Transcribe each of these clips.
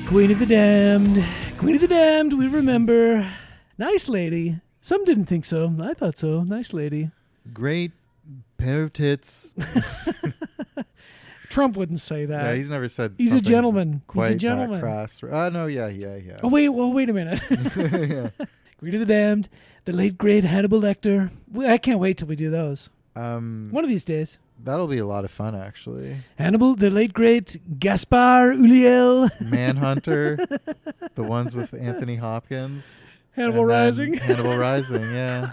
Queen of the Damned. Queen of the Damned, we remember. Nice lady. Some didn't think so. I thought so. Nice lady. Great pair of tits. Trump wouldn't say that. Yeah, he's never said He's a gentleman. He's a gentleman. Crass. No, yeah. Oh, wait a minute. Yeah. Queen of the Damned. The late, great Hannibal Lecter. I can't wait till we do those. One of these days. That'll be a lot of fun, actually. Hannibal, the late, great Gaspar Ulliel. Manhunter. The ones with Anthony Hopkins. Hannibal Rising. Hannibal Rising, yeah.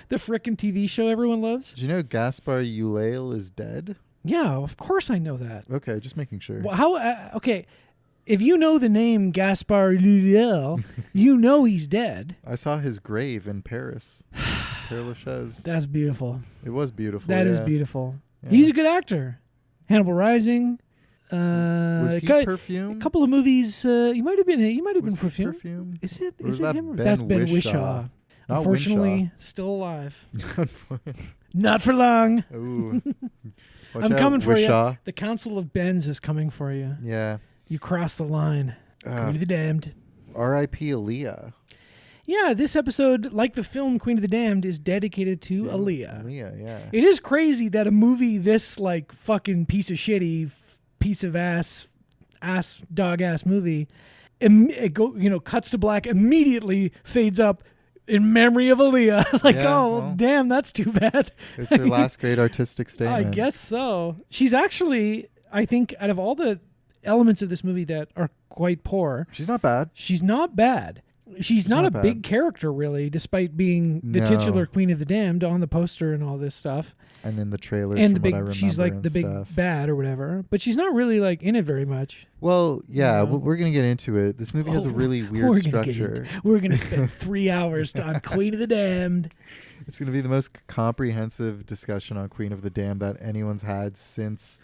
The frickin' TV show everyone loves. Did you know Gaspar Ulliel is dead? Yeah, of course I know that. Okay, just making sure. Well, how? Okay, if you know the name Gaspar Ulliel, you know he's dead. I saw his grave in Paris. Père Lachaise. That's beautiful. It was beautiful. That is beautiful. Yeah. He's a good actor. Hannibal Rising. Was he Perfume? A couple of movies. He might have been. He might have been Perfume. Perfume. Is it? Or Is it that him? Ben That's Ben Whishaw. Whishaw. Unfortunately, still alive. Not for long. Ooh. I'm coming for you. The Council of Bens is coming for you. Yeah. You crossed the line. Queen of the Damned. R.I.P. Aaliyah. Yeah, this episode, like the film Queen of the Damned, is dedicated to Aaliyah. Aaliyah, yeah. It is crazy that a movie this like fucking piece of shitty, piece of dog ass movie, cuts to black, immediately fades up in memory of Aaliyah. Damn, that's too bad. It's her last great artistic statement. I guess so. She's actually, I think, out of all the elements of this movie that are quite poor, she's not bad. She's not bad. She's not a big character, really, despite being the titular Queen of the Damned on the poster and all this stuff. And in the trailers, and the big, she's like the big bad or whatever. But she's not really like in it very much. Well, yeah, we're gonna get into it. This movie has a really weird structure. We're gonna spend 3 hours on Queen of the Damned. It's gonna be the most comprehensive discussion on Queen of the Damned that anyone's had since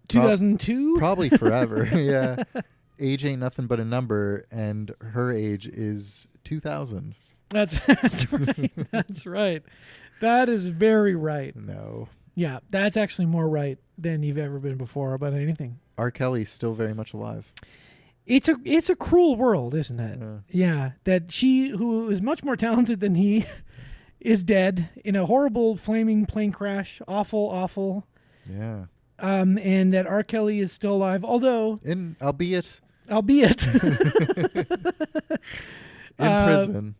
2002, probably forever. Yeah. Age ain't nothing but a number, and her age is 2000. That's right. That's right. That is very right. No. Yeah, that's actually more right than you've ever been before about anything. R. Kelly's still very much alive. It's a cruel world, isn't it? Yeah, that she, who is much more talented than he, is dead in a horrible flaming plane crash. Awful. Yeah. And that R. Kelly is still alive, although... Albeit... in prison.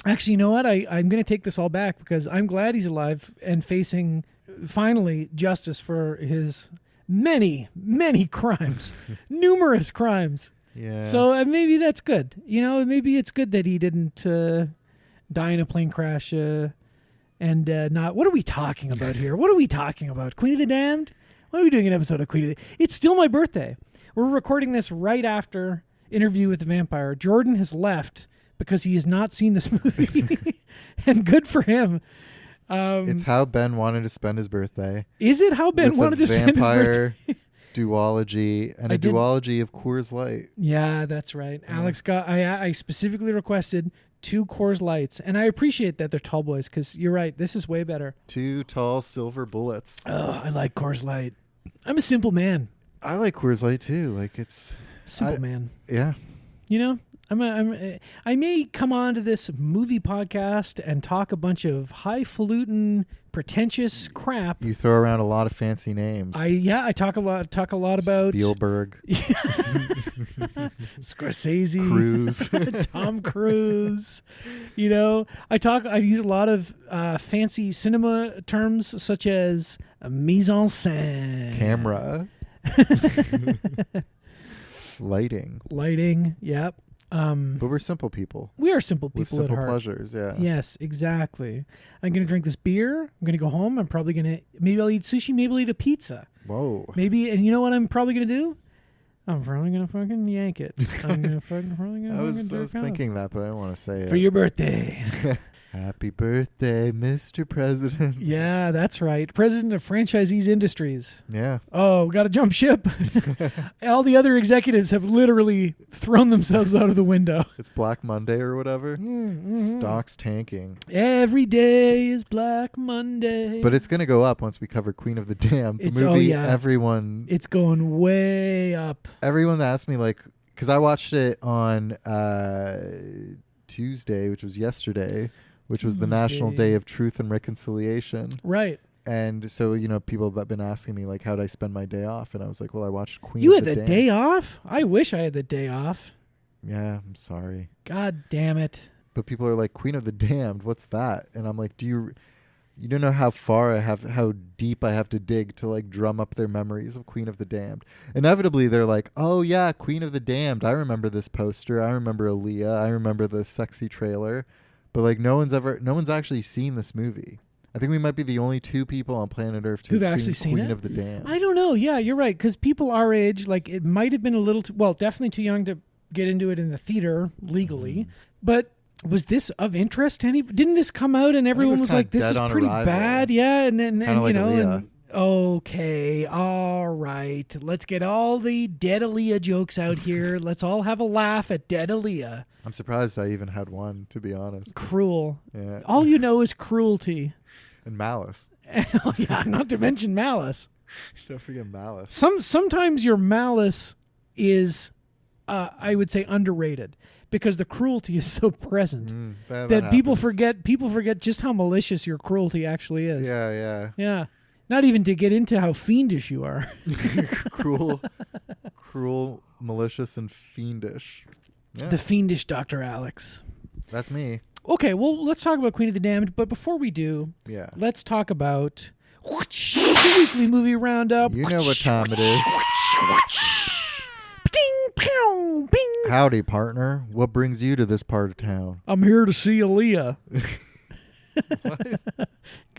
Actually, you know what? I'm going to take this all back because I'm glad he's alive and facing, finally, justice for his many, many crimes. Numerous crimes. Yeah. So maybe that's good. Maybe it's good that he didn't die in a plane crash and not... What are we talking about here? What are we talking about? Queen of the Damned? What are we doing an episode of Queen of the... It's still my birthday. We're recording this right after Interview with the Vampire. Jordan has left because he has not seen this movie. And good for him. It's how Ben wanted to spend his birthday. Is it how Ben wanted to spend his birthday? Duology and a duology of Coors Light. Yeah, that's right. Yeah. Alex got... I specifically requested 2 Coors Lights, and I appreciate that they're tall boys because you're right. This is way better. 2 tall silver bullets. Oh, I like Coors Light. I'm a simple man. I like Coors Light too. Like it's simple man. Yeah. I may come on to this movie podcast and talk a bunch of highfalutin, pretentious crap. You throw around a lot of fancy names. I talk a lot about Spielberg, Scorsese, Cruise, Tom Cruise. I use a lot of fancy cinema terms such as mise en scène, camera. Lighting, yep. But we're simple people. We are simple people at heart. Simple pleasures, yeah. Yes, exactly. I'm going to drink this beer. I'm going to go home. I'm probably going to... Maybe I'll eat sushi. Maybe I'll eat a pizza. Whoa. Maybe... And you know what I'm probably going to do? I'm probably going to fucking yank it. I'm going to fucking... I was thinking that, but I don't want to say it. For your birthday. Happy birthday, Mr. President. Yeah, that's right. President of Franchisees Industries. Yeah. Oh, got to jump ship. All the other executives have literally thrown themselves out of the window. It's Black Monday or whatever. Mm-hmm. Stocks tanking. Every day is Black Monday. But it's going to go up once we cover Queen of the Damned. The movie, everyone... It's going way up. Everyone asked me, like... Because I watched it on Tuesday, which was yesterday, which was the National Day of Truth and Reconciliation. Right. And so, you know, people have been asking me, like, how did I spend my day off? And I was like, well, I watched Queen You of the had Damned. the day off? I wish I had the day off. Yeah, I'm sorry. God damn it. But people are like, Queen of the Damned, what's that? And I'm like, you don't know how how deep I have to dig to, like, drum up their memories of Queen of the Damned. Inevitably, they're like, oh, yeah, Queen of the Damned. I remember this poster. I remember Aaliyah. I remember the sexy trailer. But, like, no one's actually seen this movie. I think we might be the only two people on planet Earth who've actually seen Queen of the Damned. I don't know. Yeah, you're right. Because people our age, like, it might have been a little definitely too young to get into it in the theater legally. Mm-hmm. But was this of interest to any? Didn't this come out and everyone was like, this is pretty bad? Yeah. And you like know, Aaliyah. Okay, all right. Let's get all the dead Aaliyah jokes out here. Let's all have a laugh at dead Aaliyah. I'm surprised I even had one, to be honest. Cruel. Yeah. All you know is cruelty. And malice. Oh, yeah, not to mention malice. Don't forget malice. Sometimes your malice is, I would say, underrated. Because the cruelty is so present that people forget just how malicious your cruelty actually is. Yeah. Not even to get into how fiendish you are. Cruel, malicious, and fiendish. Yeah. The fiendish Dr. Alex. That's me. Okay, well, let's talk about Queen of the Damned. But before we do, let's talk about the weekly movie roundup. You know what time it is. Ding, pow, bing. Howdy, partner. What brings you to this part of town? I'm here to see Aaliyah. What?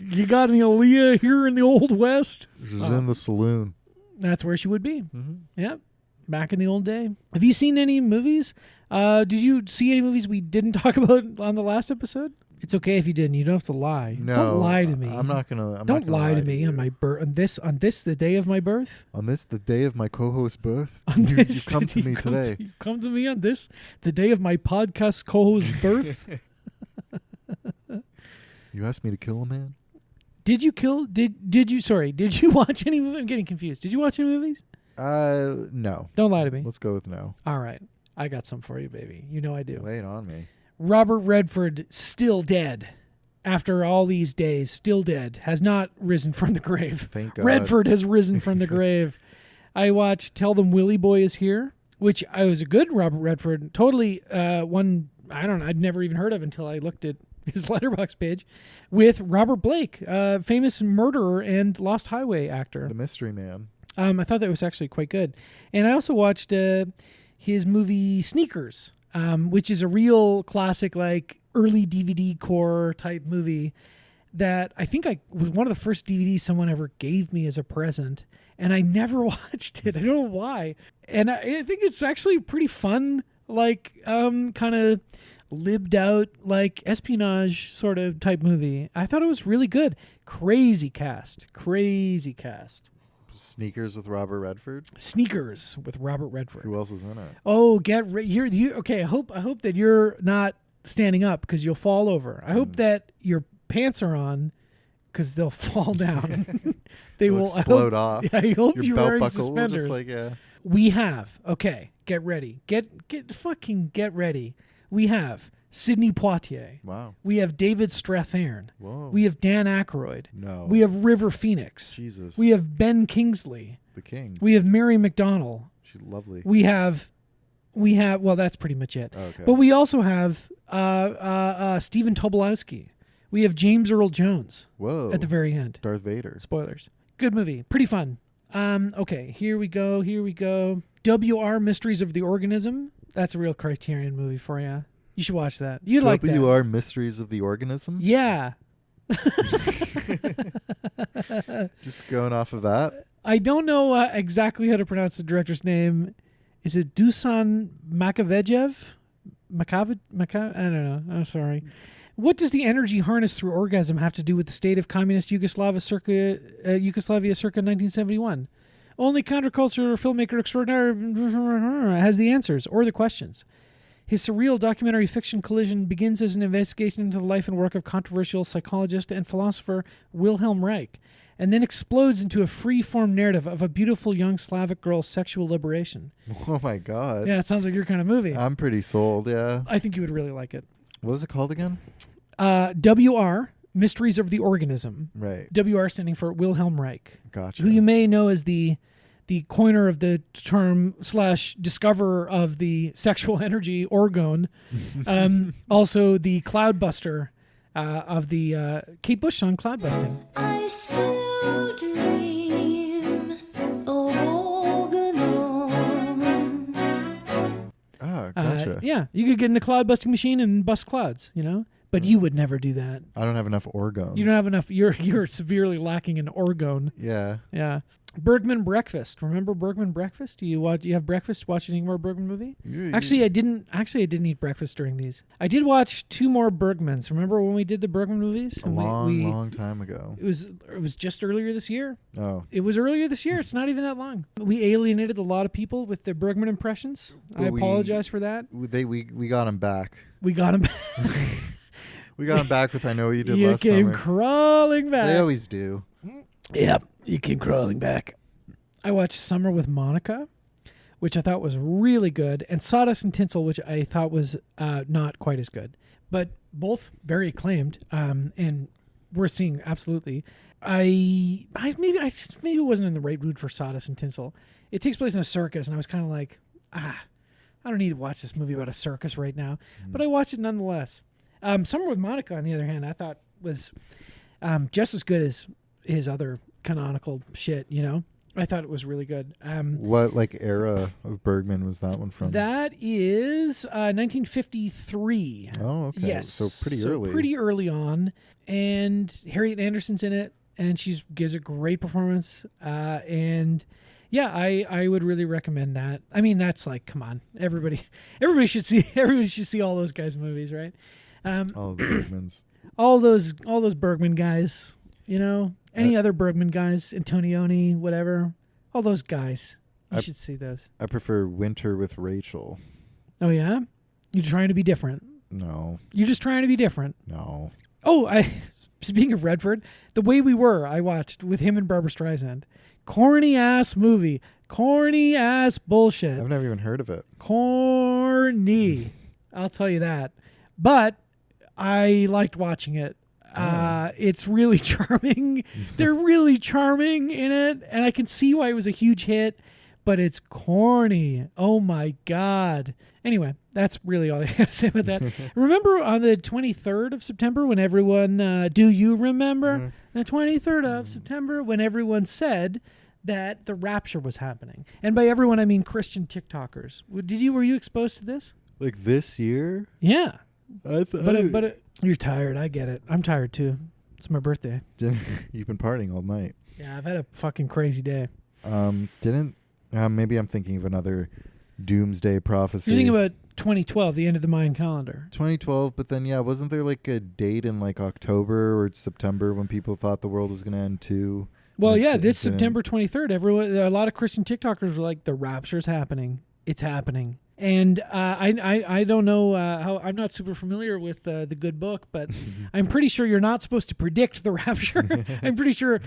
You got any Aaliyah here in the Old West? She's in the saloon. That's where she would be. Mm-hmm. Yep. Back in the old day. Have you seen any movies? Did you see any movies we didn't talk about on the last episode? It's okay if you didn't. You don't have to lie. No, don't lie to me. I'm not gonna. Don't lie to me on my birth. On this, the day of my birth. On this, the day of my co-host's birth. You come to me today. You come to me on this, the day of my podcast co-host's birth. You asked me to kill a man. Did you watch any movie? I'm getting confused. Did you watch any movies? No. Don't lie to me. Let's go with no. All right. I got some for you, baby. You know I do. Lay it on me. Robert Redford, still dead. After all these days, still dead. Has not risen from the grave. Thank God. Redford has risen from the grave. I watched Tell Them Willie Boy Is Here, which I was a good Robert Redford. Totally one I'd never even heard of until I looked at his Letterboxd page, with Robert Blake, famous murderer and Lost Highway actor. The Mystery Man. I thought that was actually quite good. And I also watched his movie Sneakers, which is a real classic, like early DVD core type movie that I think was one of the first DVDs someone ever gave me as a present. And I never watched it. I don't know why. And I think it's actually pretty fun, like kind of libbed out, like espionage sort of type movie. I thought it was really good. Crazy cast. Sneakers with Robert Redford. Sneakers with Robert Redford. Who else is in it? Oh, okay. I hope that you're not standing up because you'll fall over. I hope that your pants are on because they'll fall down. They will explode off. Yeah, I hope your you're belt wearing buckle suspenders. will just We have. Okay, get ready. Get ready. We have Sidney Poitier. Wow. We have David Strathairn. Whoa. We have Dan Aykroyd. No. We have River Phoenix. Jesus. We have Ben Kingsley. The King. We have Mary McDonnell. She's lovely. We have. Well, that's pretty much it. Okay. But we also have Stephen Tobolowsky. We have James Earl Jones. Whoa. At the very end. Darth Vader. Spoilers. Good movie. Pretty fun. Okay, here we go. WR Mysteries of the Organism. That's a real Criterion movie for you. You should watch that. You'd like that. WR Mysteries of the Organism? Yeah. Just going off of that? I don't know exactly how to pronounce the director's name. Is it Dusan Makavejev? I don't know. I'm sorry. What does the energy harnessed through orgasm have to do with the state of communist Yugoslavia circa 1971? Only counterculture filmmaker extraordinaire has the answers or the questions. His surreal documentary fiction Collision begins as an investigation into the life and work of controversial psychologist and philosopher Wilhelm Reich, and then explodes into a free-form narrative of a beautiful young Slavic girl's sexual liberation. Oh my God. Yeah, it sounds like your kind of movie. I'm pretty sold, yeah. I think you would really like it. What was it called again? WR, Mysteries of the Organism. Right. WR standing for Wilhelm Reich. Gotcha. Who you may know as the coiner of the term / discoverer of the sexual energy orgone. Also the cloudbuster of the Kate Bush song Cloudbusting. I still dream of organon. Ah, gotcha. Yeah, you could get in the cloud busting machine and bust clouds, but you would never do that. I don't have enough orgone. You don't have enough. You're severely lacking in orgone. Yeah. Yeah. Bergman Breakfast. Remember Bergman Breakfast? Do you have breakfast? Watch any more Bergman movie? Actually, I didn't eat breakfast during these. I did watch 2 more Bergmans. Remember when we did the Bergman movies? A long time ago. It was just earlier this year. Oh. It was earlier this year. It's not even that long. We alienated a lot of people with the Bergman impressions. I apologize for that. We got him back. We got him back. We got him back with I Know What You Did You Last came Summer. crawling back. They always do. Yep, you came crawling back. I watched Summer with Monica, which I thought was really good, and Sawdust and Tinsel, which I thought was not quite as good, but both very acclaimed and worth seeing. Absolutely. I maybe wasn't in the right mood for Sawdust and Tinsel. It takes place in a circus, and I was kind of like, I don't need to watch this movie about a circus right now, but I watched it nonetheless. Summer with Monica, on the other hand, I thought was just as good as his other canonical shit, I thought it was really good. What era of Bergman was that one from? That is 1953. Oh, okay. Yes. So early. Pretty early on. And Harriet Anderson's in it, and she gives a great performance. And yeah, I would really recommend that. I mean, that's like, come on, everybody should see all those guys' movies, right? All the Bergmans. all those Bergman guys, any other Bergman guys, Antonioni, whatever, all those guys. You should see those. I prefer Winter with Rachel. Oh yeah, you're trying to be different. No. You're just trying to be different. No. Oh, speaking of Redford, The Way We Were, I watched with him and Barbra Streisand. Corny ass movie. Corny ass bullshit. I've never even heard of it. Corny. I'll tell you that. But I liked watching it. It's really charming. They're really charming in it, and I can see why it was a huge hit, but it's corny. Oh my God. Anyway, that's really all I got to say about that. Remember on the 23rd of September when everyone, do you remember? The 23rd of September when everyone said that the rapture was happening. And by everyone, I mean Christian TikTokers. Were you exposed to this? Like this year? Yeah. But You're tired. I get it. I'm tired too. It's my birthday. You've been partying all night. Yeah, I've had a fucking crazy day. Maybe I'm thinking of another doomsday prophecy. You're thinking about 2012, the end of the Mayan calendar. 2012, but then wasn't there like a date in like October or September when people thought the world was going to end too? Well, this September 23rd, a lot of Christian TikTokers were like, the rapture's happening. It's happening. And I don't know how. I'm not super familiar with the good book, but I'm pretty sure you're not supposed to predict the rapture. I'm pretty sure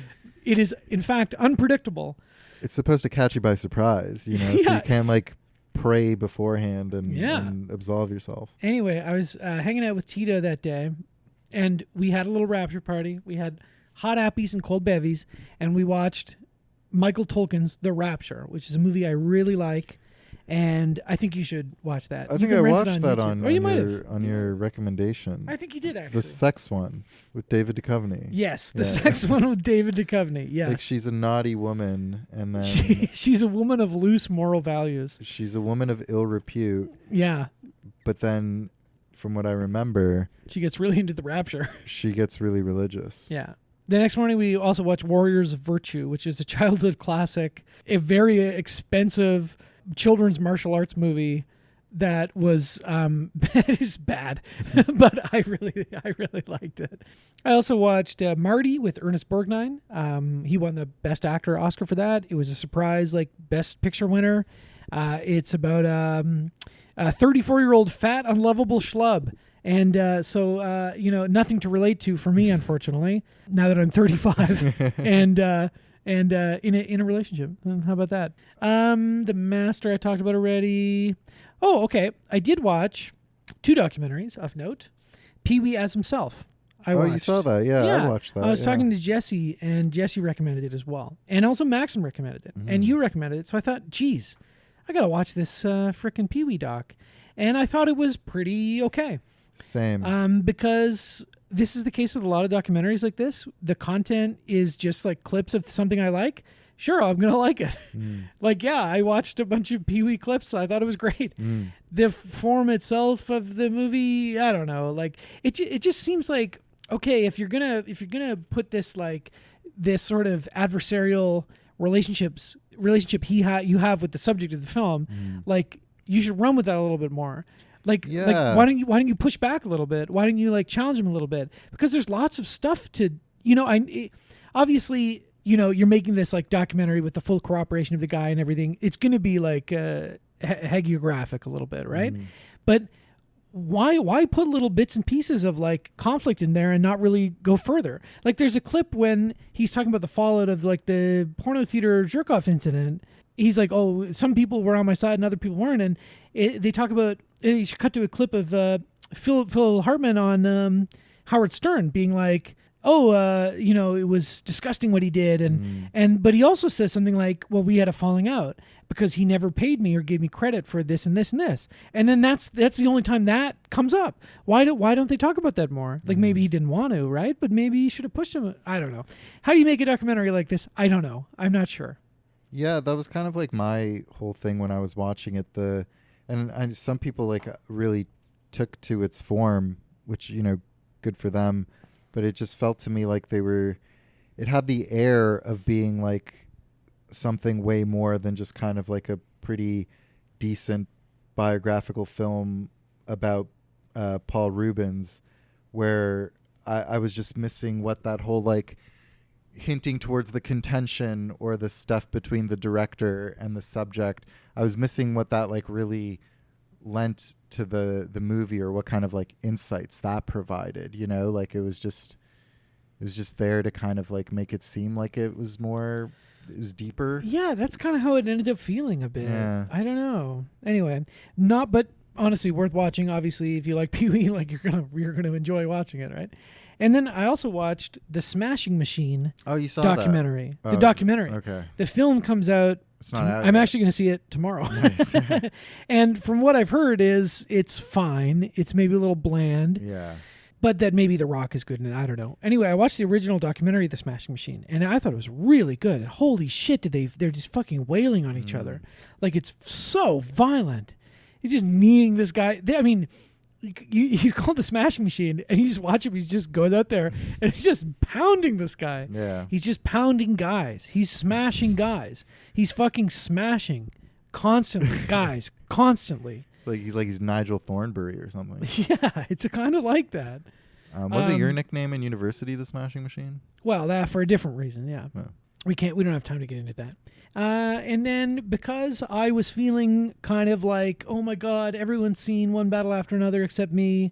it is, in fact, unpredictable. It's supposed to catch you by surprise, so you can't like pray beforehand and absolve yourself. Anyway, I was hanging out with Tito that day, and we had a little rapture party. We had hot appies and cold bevies, and we watched Michael Tolkien's The Rapture, which is a movie I really like. And I think you should watch that. I think I watched that on your recommendation. I think you did, actually. The sex one with David Duchovny. Yes, the sex one with David Duchovny. Yes. Like she's a naughty woman, and then she's a woman of loose moral values. She's a woman of ill repute. Yeah. But then, from what I remember, she gets really into the rapture. She gets really religious. Yeah. The next morning, we also watched Warriors of Virtue, which is a childhood classic, a very expensive children's martial arts movie that was that is bad, but I really liked it. I also watched Marty with Ernest Borgnine. He won the Best Actor Oscar for that. It was a surprise, like Best Picture winner. It's about a 34-year-old fat, unlovable schlub. And so nothing to relate to for me, unfortunately, now that I'm 35 and in a relationship. How about that? The Master I talked about already. Oh, okay. I did watch 2 documentaries of note. Pee-wee as himself. I watched. You saw that? Yeah, I watched that. I was talking to Jesse, and Jesse recommended it as well. And also Maxim recommended it. And you recommended it. So I thought, geez, I got to watch this frickin' Pee-wee doc. And I thought it was pretty okay. Same. Because this is the case with a lot of documentaries like this. The content is just like clips of something I like. Sure, I'm going to like it. Like, yeah, I watched a bunch of Pee-wee clips. I thought it was great. The form itself of the movie, I don't know. Like, it just seems like, okay, if you're gonna put this like this sort of adversarial relationship you have with the subject of the film, like you should run with that a little bit more. Like why don't you push back a little bit? Why don't you like challenge him a little bit? Because there's lots of stuff to, obviously, you're making this like documentary with the full cooperation of the guy and everything. It's going to be like hagiographic a little bit, right? But why put little bits and pieces of like conflict in there and not really go further? Like there's a clip when he's talking about the fallout of like the porno theater jerk-off incident. He's like, oh, some people were on my side and other people weren't. And they talk about, you should cut to a clip of Phil Hartman on Howard Stern being like, it was disgusting what he did. But he also says something like, well, we had a falling out because he never paid me or gave me credit for this and this and this. And then that's the only time that comes up. Why don't they talk about that more? Like maybe he didn't want to, right? But maybe he should have pushed him. I don't know. How do you make a documentary like this? I don't know. I'm not sure. Yeah, that was kind of like my whole thing when I was watching it. Some people like really took to its form, which, good for them. But it just felt to me like it had the air of being like something way more than just kind of like a pretty decent biographical film about Paul Rubens, where I was just missing what that whole like hinting towards the contention or the stuff between the director and the subject. I was missing what that like really lent to the movie, or what kind of like insights that provided, like it was just there to kind of like make it seem like it was deeper. Yeah, that's kind of how it ended up feeling a bit. Yeah. I don't know. Anyway, but honestly worth watching. Obviously, if you like Pee-wee, like you're gonna enjoy watching it, right? And then I also watched the Smashing Machine documentary. That? The documentary. Okay. The film comes out. It's not out I'm yet. actually going to see it tomorrow. Nice. And from what I've heard is it's fine. It's maybe a little bland. Yeah. But that maybe The Rock is good in it. I don't know. Anyway, I watched the original documentary, The Smashing Machine, and I thought it was really good. And holy shit, they're just fucking wailing on each other. Like, it's so violent. He's just kneeing this guy. He's called The Smashing Machine, and you just watch him. He just goes out there, and he's just pounding this guy. Yeah. He's just pounding guys. He's smashing guys. He's fucking smashing constantly, guys, constantly. He's Nigel Thornberry or something. Yeah, it's kind of like that. Was it your nickname in university, The Smashing Machine? Well, that for a different reason, yeah. Oh. We don't have time to get into that. And then because I was feeling kind of like, oh my God, everyone's seen One Battle After Another except me,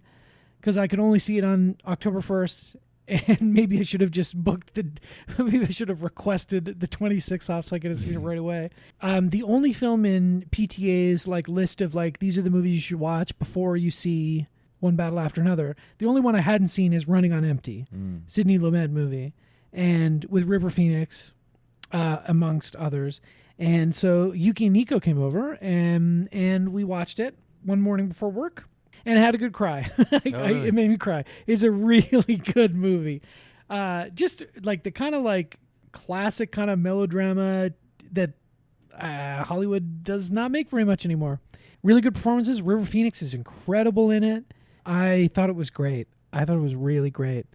because I could only see it on October 1st. And maybe I should have just maybe I should have requested the 26th off so I could have seen it right away. The only film in PTA's like list of like, these are the movies you should watch before you see One Battle After Another. The only one I hadn't seen is Running on Empty, Sidney Lumet movie, and with River Phoenix, amongst others. And so Yuki and Nico came over and we watched it one morning before work. And I had a good cry. Really? It made me cry. It's a really good movie. Just like the kind of like classic kind of melodrama that Hollywood does not make very much anymore. Really good performances. River Phoenix is incredible in it. I thought it was great. I thought it was really great.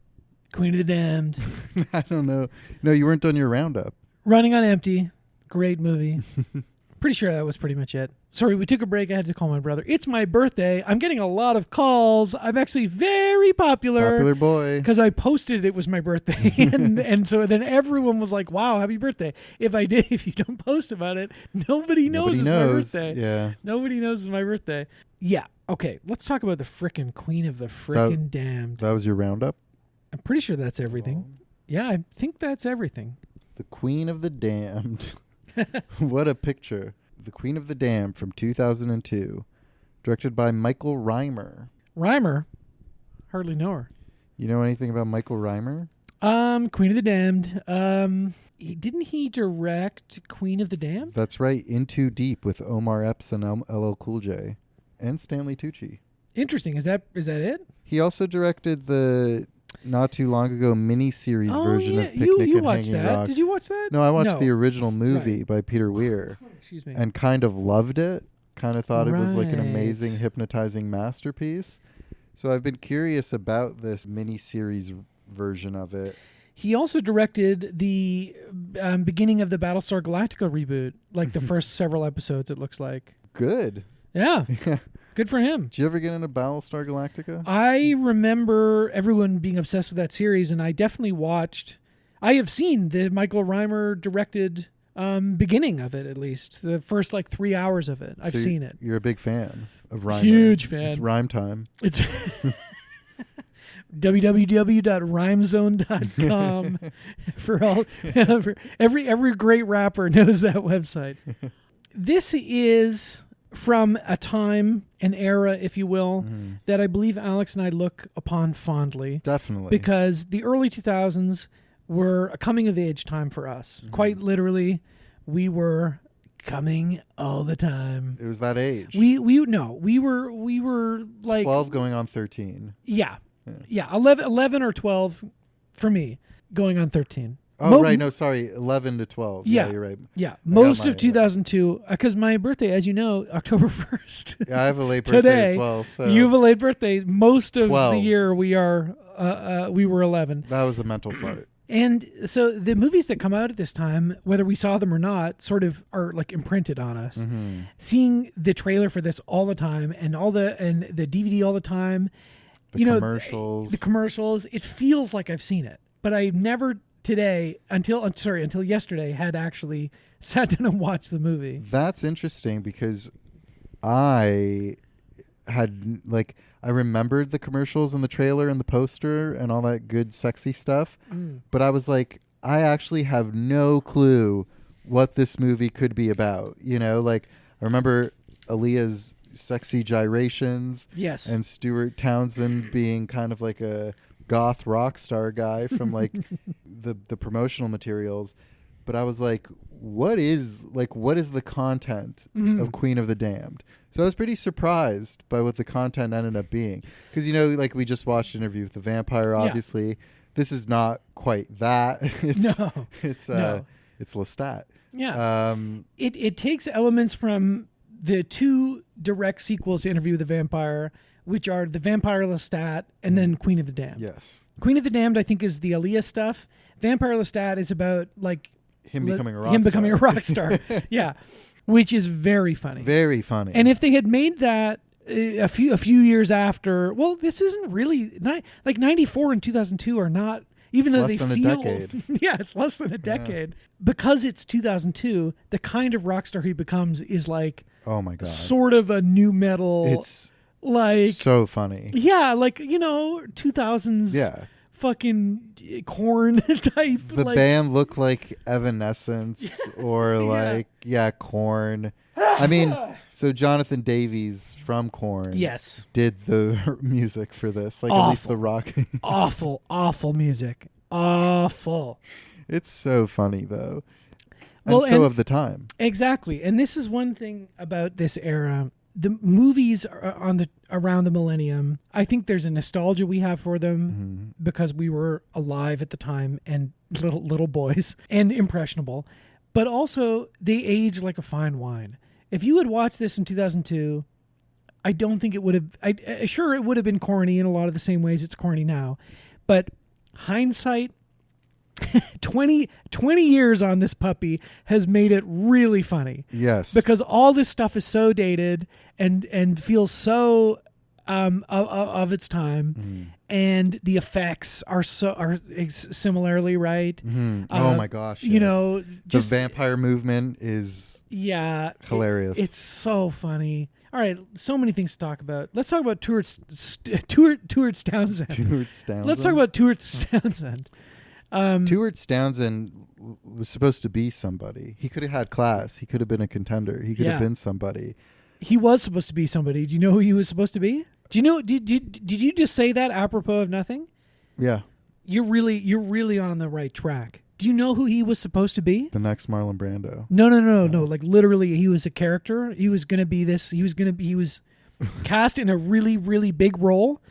Queen of the Damned. I don't know. No, you weren't done your roundup. Running on Empty. Great movie. Pretty sure that was pretty much it. Sorry, we took a break. I had to call my brother. It's my birthday. I'm getting a lot of calls. I'm actually very Popular boy. because I posted it was my birthday, and so then everyone was like, "Wow, happy birthday!" If you don't post about it, nobody knows it's my birthday. Yeah. Nobody knows it's my birthday. Yeah. Okay. Let's talk about the frickin' Queen of the frickin' Damned. That was your roundup? I'm pretty sure that's everything. Yeah, I think that's everything. The Queen of the Damned. What a picture. The Queen of the Damned from 2002. Directed by Michael Reimer. Reimer? Hardly know her. You know anything about Michael Reimer? Queen of the Damned. Didn't he direct Queen of the Damned? That's right. In Too Deep with Omar Epps and LL Cool J. And Stanley Tucci. Interesting. Is that it? He also directed the not too long ago mini-series version of Picnic you and watched Hanging that. Rock. Did you watch that? No, I watched the original movie Right. by Peter Weir Excuse me. and kind of loved it. Kind of thought it was like an Right. amazing, hypnotizing masterpiece. So I've been curious about this mini-series version of it. He also directed the beginning of the Battlestar Galactica reboot, like the first several episodes, it looks like. Good. Yeah. Good for him. Did you ever get into Battlestar Galactica? I remember everyone being obsessed with that series, and I definitely watched. I have seen the Michael Reimer directed beginning of it, at least the first 3 hours of it. I've So seen it. You're a big fan of Reimer. Huge fan. It's rhyme time. It's www.rhymezone.com for all for every great rapper knows that website. This is from a time, an era, if you will, that I believe Alex and I look upon fondly. Definitely. Because the early 2000s were a coming of age time for us. Quite literally, we were coming all the time. It was that age. We were like 12 going on 13. yeah 11 or 12 for me, going on 13. Oh, right. No, sorry. 11 to 12. Yeah, you're right. Yeah, most my- of 2002, because my birthday, as you know, October 1st. Yeah, I have a late birthday Today, as well. So you have a late birthday. Most of 12. the year we were 11. that was a mental fart. And so the movies that come out at this time, whether we saw them or not, sort of are imprinted on us. Mm-hmm. Seeing the trailer for this all the time and the DVD all the time, The commercials. the commercials, it feels like I've seen it, but I never today until yesterday had actually sat down and watched the movie. That's interesting because I had I remembered the commercials and the trailer and the poster and all that good sexy stuff, but I was like, I actually have no clue what this movie could be about. I remember Aaliyah's sexy gyrations. Yes. And Stuart Townsend being kind of like a goth rock star guy from the promotional materials. But I was like, what is the content of Queen of the Damned? So I was pretty surprised by what the content ended up being. Because, we just watched an interview with the vampire, obviously. Yeah. This is not quite that. It's Lestat. Yeah. It takes elements from the two direct sequels to Interview with the Vampire, which are the Vampire Lestat and then Queen of the Damned. Yes. Queen of the Damned, I think, is the Aaliyah stuff. Vampire Lestat is about him becoming a rock star. Yeah. Which is very funny. Very funny. And if they had made that a few years after, well, this isn't really 94 and 2002 are not, even though they feel a decade. Yeah, it's less than a decade. Because it's 2002, the kind of rock star he becomes is oh my god, sort of a new metal. It's so funny. Yeah, 2000s. Yeah. Fucking Korn type. The band looked like Evanescence or Korn. I mean, so Jonathan Davies from Korn did the music for this. At least the rock. awful music. Awful. It's so funny though. And of the time. Exactly. And this is one thing about this era. The movies are around the millennium, I think there's a nostalgia we have for them because we were alive at the time and little boys and impressionable. But also, they age like a fine wine. If you had watched this in 2002, I don't think it would have... Sure, it would have been corny in a lot of the same ways it's corny now. But hindsight 20 years on this puppy has made it really funny. Yes. Because all this stuff is so dated and feels so of its time, and the effects are similarly right. Oh my gosh! You yes. know, just the vampire movement is hilarious. It's so funny. All right, so many things to talk about. Let's talk about Stuart Townsend. Stuart Townsend. Let's talk about Stuart Townsend. Stuart Townsend was supposed to be somebody. He could have had class. He could have been a contender. He could have been somebody. He was supposed to be somebody. Do you know who he was supposed to be? Do you know? Did you just say that apropos of nothing? Yeah. You're really on the right track. Do you know who he was supposed to be? The next Marlon Brando. No. Like literally, he was a character. He was going to be this. He was cast in a really, really big role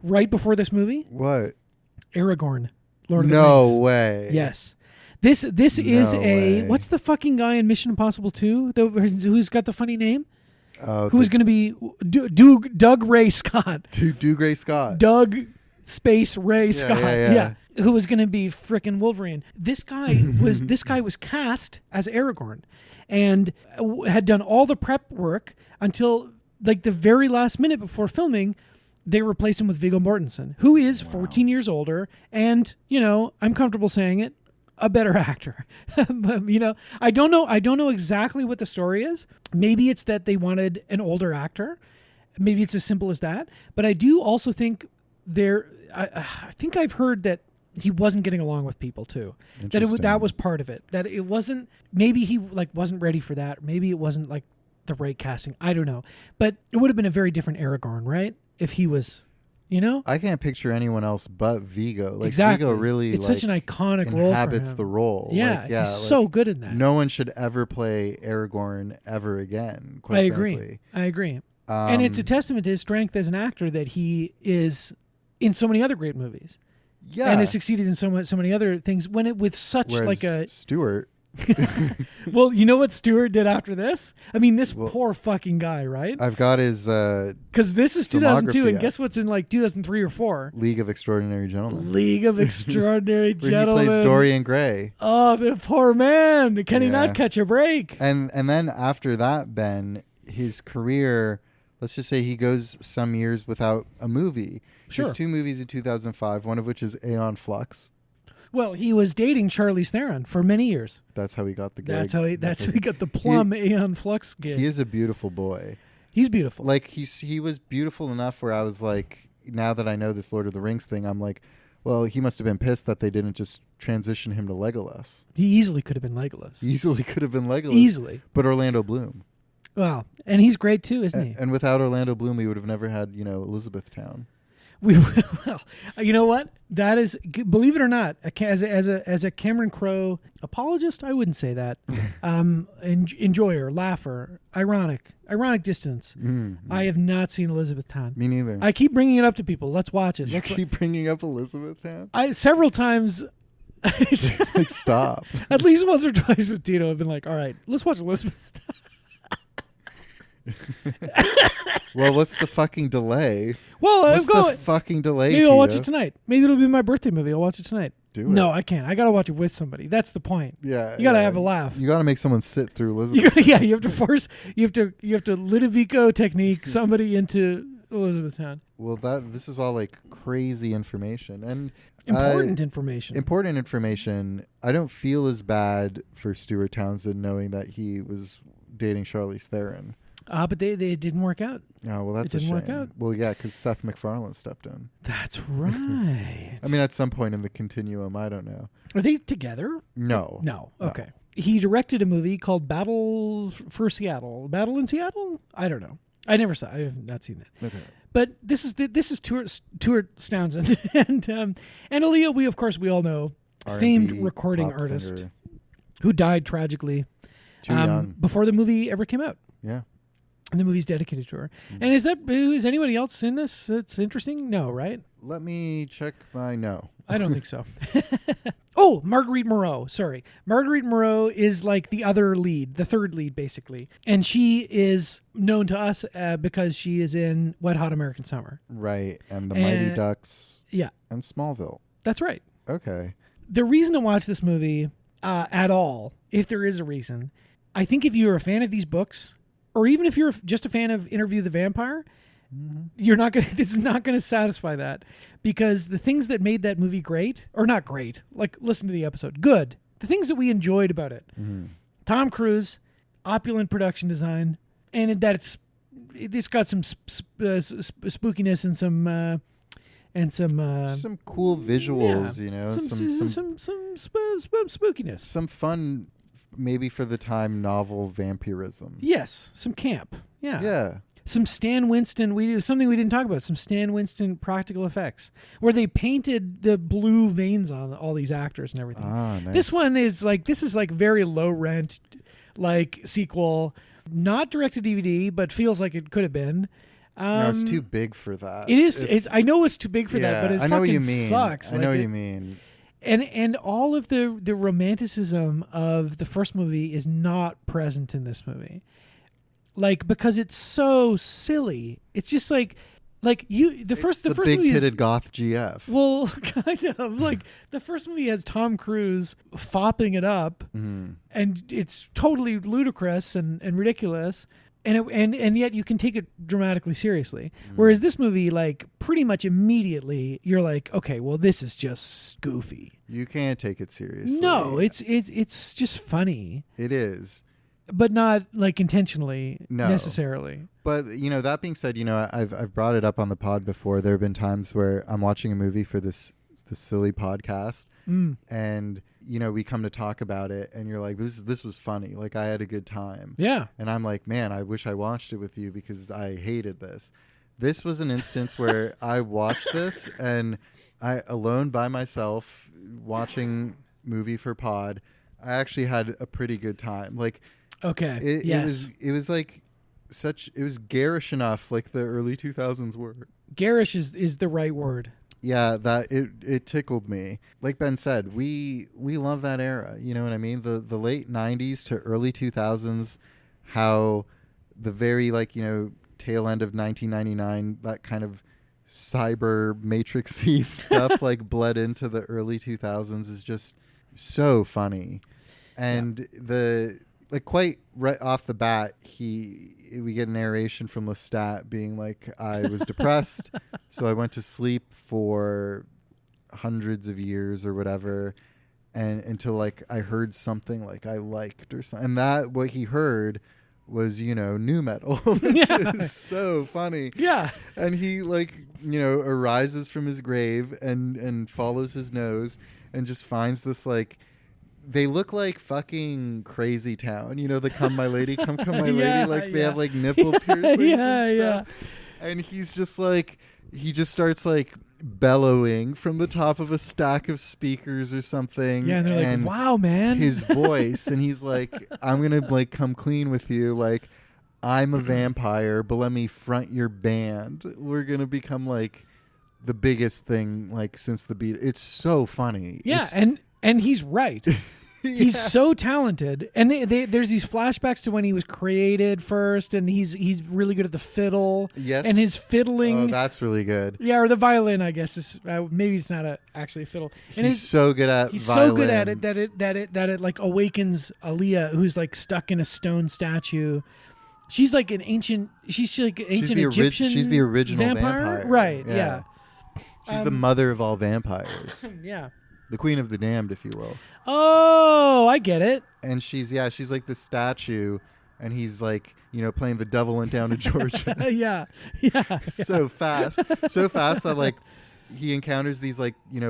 right before this movie. What? Aragorn. Lord of the No Rings. way. Yes. This is way. What's the fucking guy in Mission Impossible 2 who's got the funny name? Who's going to be Doug Ray Scott? Doug Ray Scott. Doug Space Ray Scott. Yeah. Who was going to be frickin' Wolverine. This guy was cast as Aragorn and had done all the prep work until like the very last minute before filming. They replaced him with Viggo Mortensen, who is 14 years older and, you know, I'm comfortable saying it, a better actor. But, you know, I don't know exactly what the story is. Maybe it's that they wanted an older actor. Maybe it's as simple as that. But I do also think I think I've heard that he wasn't getting along with people too. That was part of it. That it wasn't, maybe he like wasn't ready for that. Maybe it wasn't like the right casting. I don't know. But it would have been a very different Aragorn, right? If he was, you know? I can't picture anyone else but Viggo. Like exactly. Viggo really it's such an iconic role for inhabits him. the role. Yeah, he's so good in that. No one should ever play Aragorn ever again, quite frankly. I agree. And it's a testament to his strength as an actor that he is in so many other great movies. Yeah. And has succeeded in so many other things with such Whereas like a Stuart. Well, you know what Stuart did after this? I mean, this poor fucking guy, right? I've got his because this is 2002, and filmography guess what's in like 2003 or 4? League of Extraordinary Gentlemen. League of Extraordinary Where Gentlemen. he plays Dorian Gray. Oh, the poor man! Can he not catch a break? And then after that, Ben, his career. Let's just say he goes some years without a movie. Sure. There's 2 movies in 2005, one of which is Aeon Flux. Well, he was dating Charlize Theron for many years. That's how he got the gig. That's how he got the plum Aeon Flux gig. He is a beautiful boy. He's beautiful. Like he was beautiful enough where I was like, now that I know this Lord of the Rings thing, I'm like, well, he must have been pissed that they didn't just transition him to Legolas. He easily could have been Legolas. Easily could have been Legolas. Easily. But Orlando Bloom. Well, and he's great too, isn't he? And without Orlando Bloom, we would have never had, Elizabethtown. Well, you know what? That is, believe it or not, as a Cameron Crowe apologist, I wouldn't say that. Enjoyer, laugher, ironic distance. I have not seen Elizabethtown. Me neither. I keep bringing it up to people. Let's watch it. You keep bringing up Elizabethtown? Several times. Like, stop. At least once or twice with Tito, I've been like, all right, let's watch Elizabethtown. Well, what's the fucking delay? Well, what's the fucking delay? Maybe I'll watch it tonight. Maybe it'll be my birthday movie. I'll watch it tonight. Do it. No, I can't. I gotta watch it with somebody. That's the point. Yeah, you gotta have a laugh. You gotta make someone sit through Elizabeth. You have to force. You have to Ludovico technique somebody into Elizabethtown. Well, this is all like crazy information and important information. Important information. I don't feel as bad for Stuart Townsend knowing that he was dating Charlize Theron. But they didn't work out. Oh, well, that's it didn't a shame. work out. Well, yeah, because Seth MacFarlane stepped in. That's right. I mean, at some point in the continuum, I don't know. Are they together? No. No. Okay. He directed a movie called Battle for Seattle. Battle in Seattle? I don't know. I have not seen that. Okay. But this is Stuart Townsend and Aaliyah. We all know, R&B famed recording pop artist singer. Who died tragically Too young. before the movie ever came out. Yeah. And the movie's dedicated to her. And is anybody else in this that's interesting? No, right? Let me check my no. I don't think so. Oh, Marguerite Moreau. Sorry. Marguerite Moreau is like the other lead, the third lead, basically. And she is known to us because she is in Wet Hot American Summer. Right. And the Mighty Ducks. Yeah. And Smallville. That's right. Okay. the reason to watch this movie at all, if there is a reason, I think if you're a fan of these books, or even if you're just a fan of Interview the Vampire, you're not gonna. This is not gonna satisfy that, because the things that made that movie great, or not great, like listen to the episode, good. The things that we enjoyed about it: Tom Cruise, opulent production design, and it's got some spookiness and some cool visuals, some spookiness, some fun, maybe for the time, novel vampirism. Yes, some camp. Yeah. Some Stan Winston. Something we didn't talk about. Some Stan Winston practical effects where they painted the blue veins on all these actors and everything. Ah, nice. This one is like very low rent, like sequel, not direct to DVD, but feels like it could have been. No, it's too big for that. It is. I know it's too big for that, but it fucking sucks. I know what you mean. And all of the romanticism of the first movie is not present in this movie. Like, because it's so silly. It's just like the first big movie titted is goth GF. Well, kind of like the first movie has Tom Cruise fopping it up, and it's totally ludicrous and ridiculous, and yet you can take it dramatically seriously. Whereas this movie, like, pretty much immediately you're like, okay, well, this is just goofy. You can't take it seriously. No, it's just funny. It is. But not like intentionally necessarily. But that being said, I've brought it up on the pod before. There have been times where I'm watching a movie for this silly podcast, and we come to talk about it, and you're like, this was funny. Like, I had a good time. Yeah. And I'm like, man, I wish I watched it with you because I hated this. This was an instance where I watched this and I, alone by myself, watching movie for pod, I actually had a pretty good time. Like. Okay. It was like it was garish enough, like the early 2000s were. Garish is the right word. Yeah, that it tickled me. Like Ben said, we love that era. You know what I mean? The late 90s to early 2000s, how the very tail end of 1999, that kind of cyber matrixy stuff like bled into the early 2000s is just so funny. And quite right off the bat, we get a narration from Lestat being like, I was depressed, so I went to sleep for hundreds of years or whatever, and until I heard something I liked or something. And that what he heard was, nu metal, which is so funny. Yeah. And he arises from his grave and follows his nose and just finds this they look like fucking Crazy Town, the Come My Lady, Come My Lady, they have nipple piercings and stuff. And he's just he just starts bellowing from the top of a stack of speakers or something. Yeah, and they're like, wow, man. His voice, and he's like, I'm gonna come clean with you, I'm a vampire, but let me front your band. We're gonna become the biggest thing since the beat. It's so funny. Yeah, and he's right. He's so talented, and there's these flashbacks to when he was created first, and he's really good at the fiddle. Yes, and his fiddling. Oh, that's really good. Yeah, or the violin, I guess is maybe it's not actually a fiddle. And he's so good at. He's violin. so good at it that it awakens Aaliyah, who's stuck in a stone statue. She's an ancient. She's an ancient Egyptian. She's the original vampire. Right? Yeah. She's the mother of all vampires. Yeah. The Queen of the Damned, if you will. Oh, I get it. And she's the statue, and he's playing The Devil Went Down to Georgia. yeah. So fast that he encounters these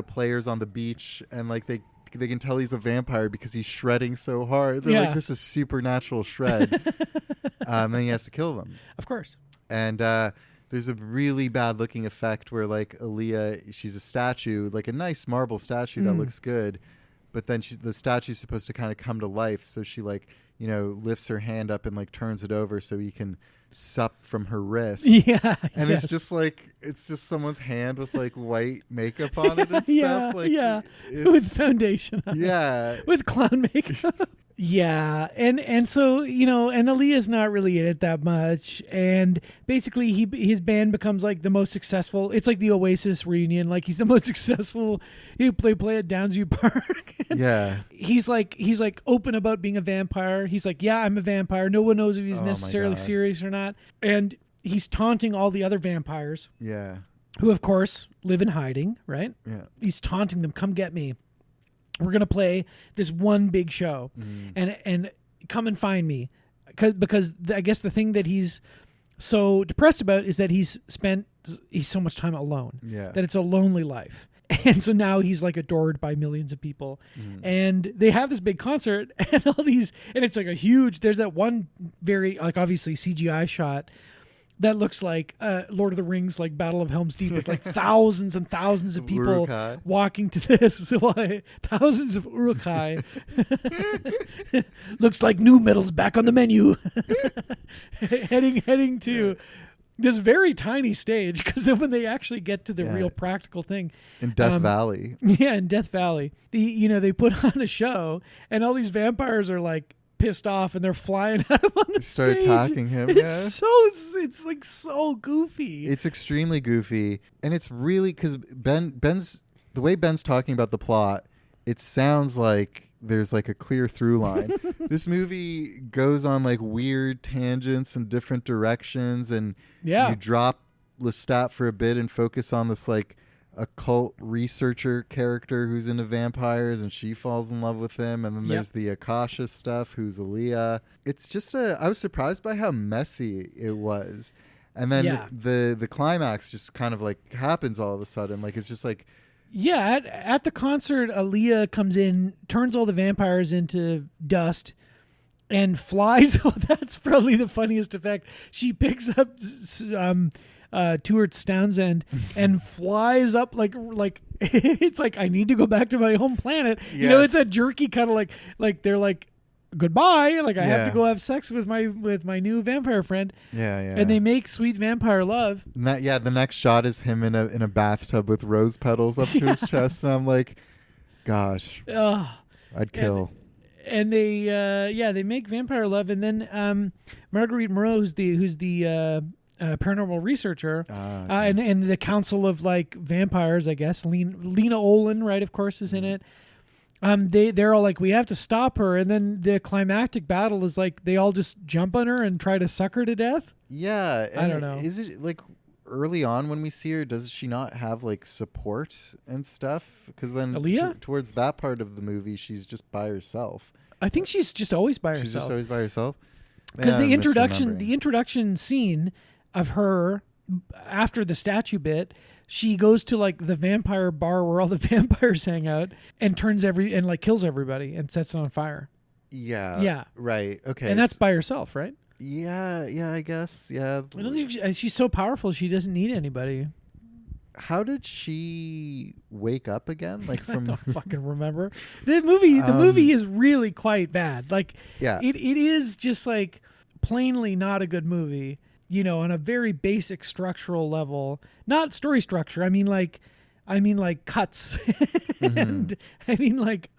players on the beach, and they can tell he's a vampire because he's shredding so hard. They're this is supernatural shred. And he has to kill them. Of course. And there's a really bad looking effect where Aaliyah, she's a statue, a nice marble statue that looks good, but then the statue's supposed to kind of come to life, so she lifts her hand up and turns it over so he can sup from her wrist. Yeah. And it's just it's just someone's hand with white makeup on it and stuff. With foundation on yeah. it. With clown makeup. Yeah, and so and Aaliyah's not really in it that much, and basically his band becomes like the most successful. It's like the Oasis reunion. Like he's the most successful. He play at Downsview Park. Yeah. He's like open about being a vampire. He's like, yeah, I'm a vampire. No one knows if he's Oh my necessarily God. serious or not, and he's taunting all the other vampires, Yeah. who of course live in hiding. Right? Yeah. He's taunting them. Come get me. We're gonna play this one big show, and come and find me, because I guess the thing that he's so depressed about is that he's so much time alone. Yeah. That it's a lonely life, and so now he's like adored by millions of people, and they have this big concert and all these, and it's like a huge. There's that one very like obviously CGI shot that looks like Lord of the Rings, like Battle of Helm's Deep, with like thousands and thousands of people Uruk-hai. walking to this. So thousands of Uruk-hai. Looks like new metal's back on the menu. heading to this very tiny stage, because then when they actually get to the real practical thing. In Death Valley. Yeah, in Death Valley. They put on a show, and all these vampires are like pissed off, and they're flying at him on the Start stage. attacking him. It's like so goofy. It's extremely goofy, and it's really because Ben's the way Ben's talking about the plot, it sounds like there's like a clear through line. This movie goes on like weird tangents in different directions, and you drop Lestat for a bit and focus on this like occult researcher character who's into vampires, and she falls in love with him, and then there's the Akasha stuff, who's Aaliyah. It's just I was surprised by how messy it was, and then the climax just kind of like happens all of a sudden. Like it's just like at the concert, Aaliyah comes in, turns all the vampires into dust, and flies. Oh, that's probably the funniest effect. She picks up Stuart Townsend and flies up like it's like, I need to go back to my home planet. Yes. It's a jerky kind of like they're like, goodbye, like I have to go have sex with my new vampire friend. And they make sweet vampire love. The next shot is him in a bathtub with rose petals up to his chest, and I'm like, gosh, I'd kill. And they make vampire love, and then Marguerite Moreau, who's the paranormal researcher, and the Council of like Vampires, I guess. Lena Olin, right, of course, is in it. They're all like, we have to stop her, and then the climactic battle is like they all just jump on her and try to suck her to death. Yeah, I don't know. Is it like early on when we see her? Does she not have like support and stuff? Because then Aaliyah? Towards that part of the movie, she's just by herself. I think she's just always by herself. She's just always by herself. Because Man, the I'm introduction scene of her after the statue bit, she goes to like the vampire bar where all the vampires hang out and kills everybody and sets it on fire. Yeah. Right. Okay. And that's by herself, right? Yeah. I guess. Yeah. I don't think she's so powerful she doesn't need anybody. How did she wake up again? Like from I don't fucking remember. The movie is really quite bad. Like it is just like plainly not a good movie. On a very basic structural level, not story structure. I mean like cuts, and I mean like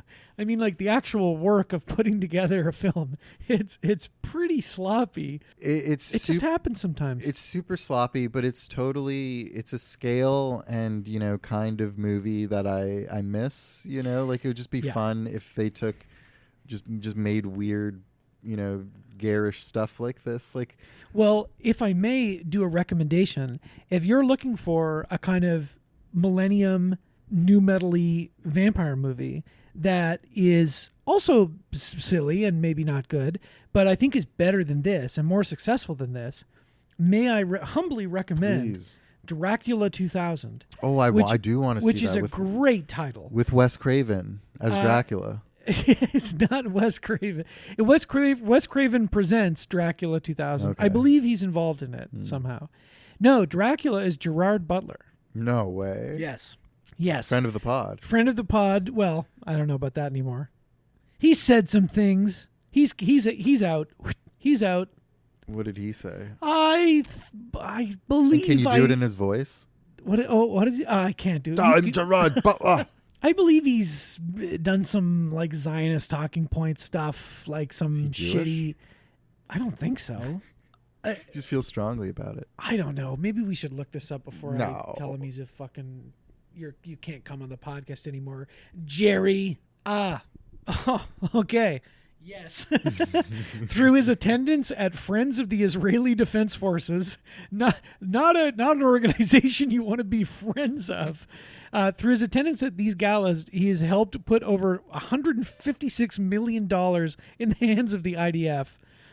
the actual work of putting together a film. It's pretty sloppy. It just happens sometimes. It's super sloppy, but it's a scale and kind of movie that I miss. Like it would just be fun if they took just made weird garish stuff like this. Like, well, if I may do a recommendation, if you're looking for a kind of millennium new metal-y vampire movie that is also silly and maybe not good, but I think is better than this and more successful than this, may I humbly recommend Dracula 2000. Oh, I do want to see that. Which is a great title. With Wes Craven as Dracula. It's not Wes Craven. Wes Craven presents Dracula 2000. Okay. I believe he's involved in it somehow. No, Dracula is Gerard Butler. No way. Yes. Friend of the pod. Friend of the pod. Well, I don't know about that anymore. He said some things. He's out. He's out. What did he say? I believe. And can you do it in his voice? What is he? I can't do it. I'm Gerard Butler. I believe he's done some like Zionist talking point stuff, like some Is he Jewish? shitty. I don't think so. Just feel strongly about it. I don't know. Maybe we should look this up before I No. tell him he's a fucking. You can't come on the podcast anymore, Jerry. Oh, okay. Yes. Through his attendance at Friends of the Israeli Defense Forces, not an organization you want to be friends of. Through his attendance at these galas, he has helped put over $156 million in the hands of the IDF.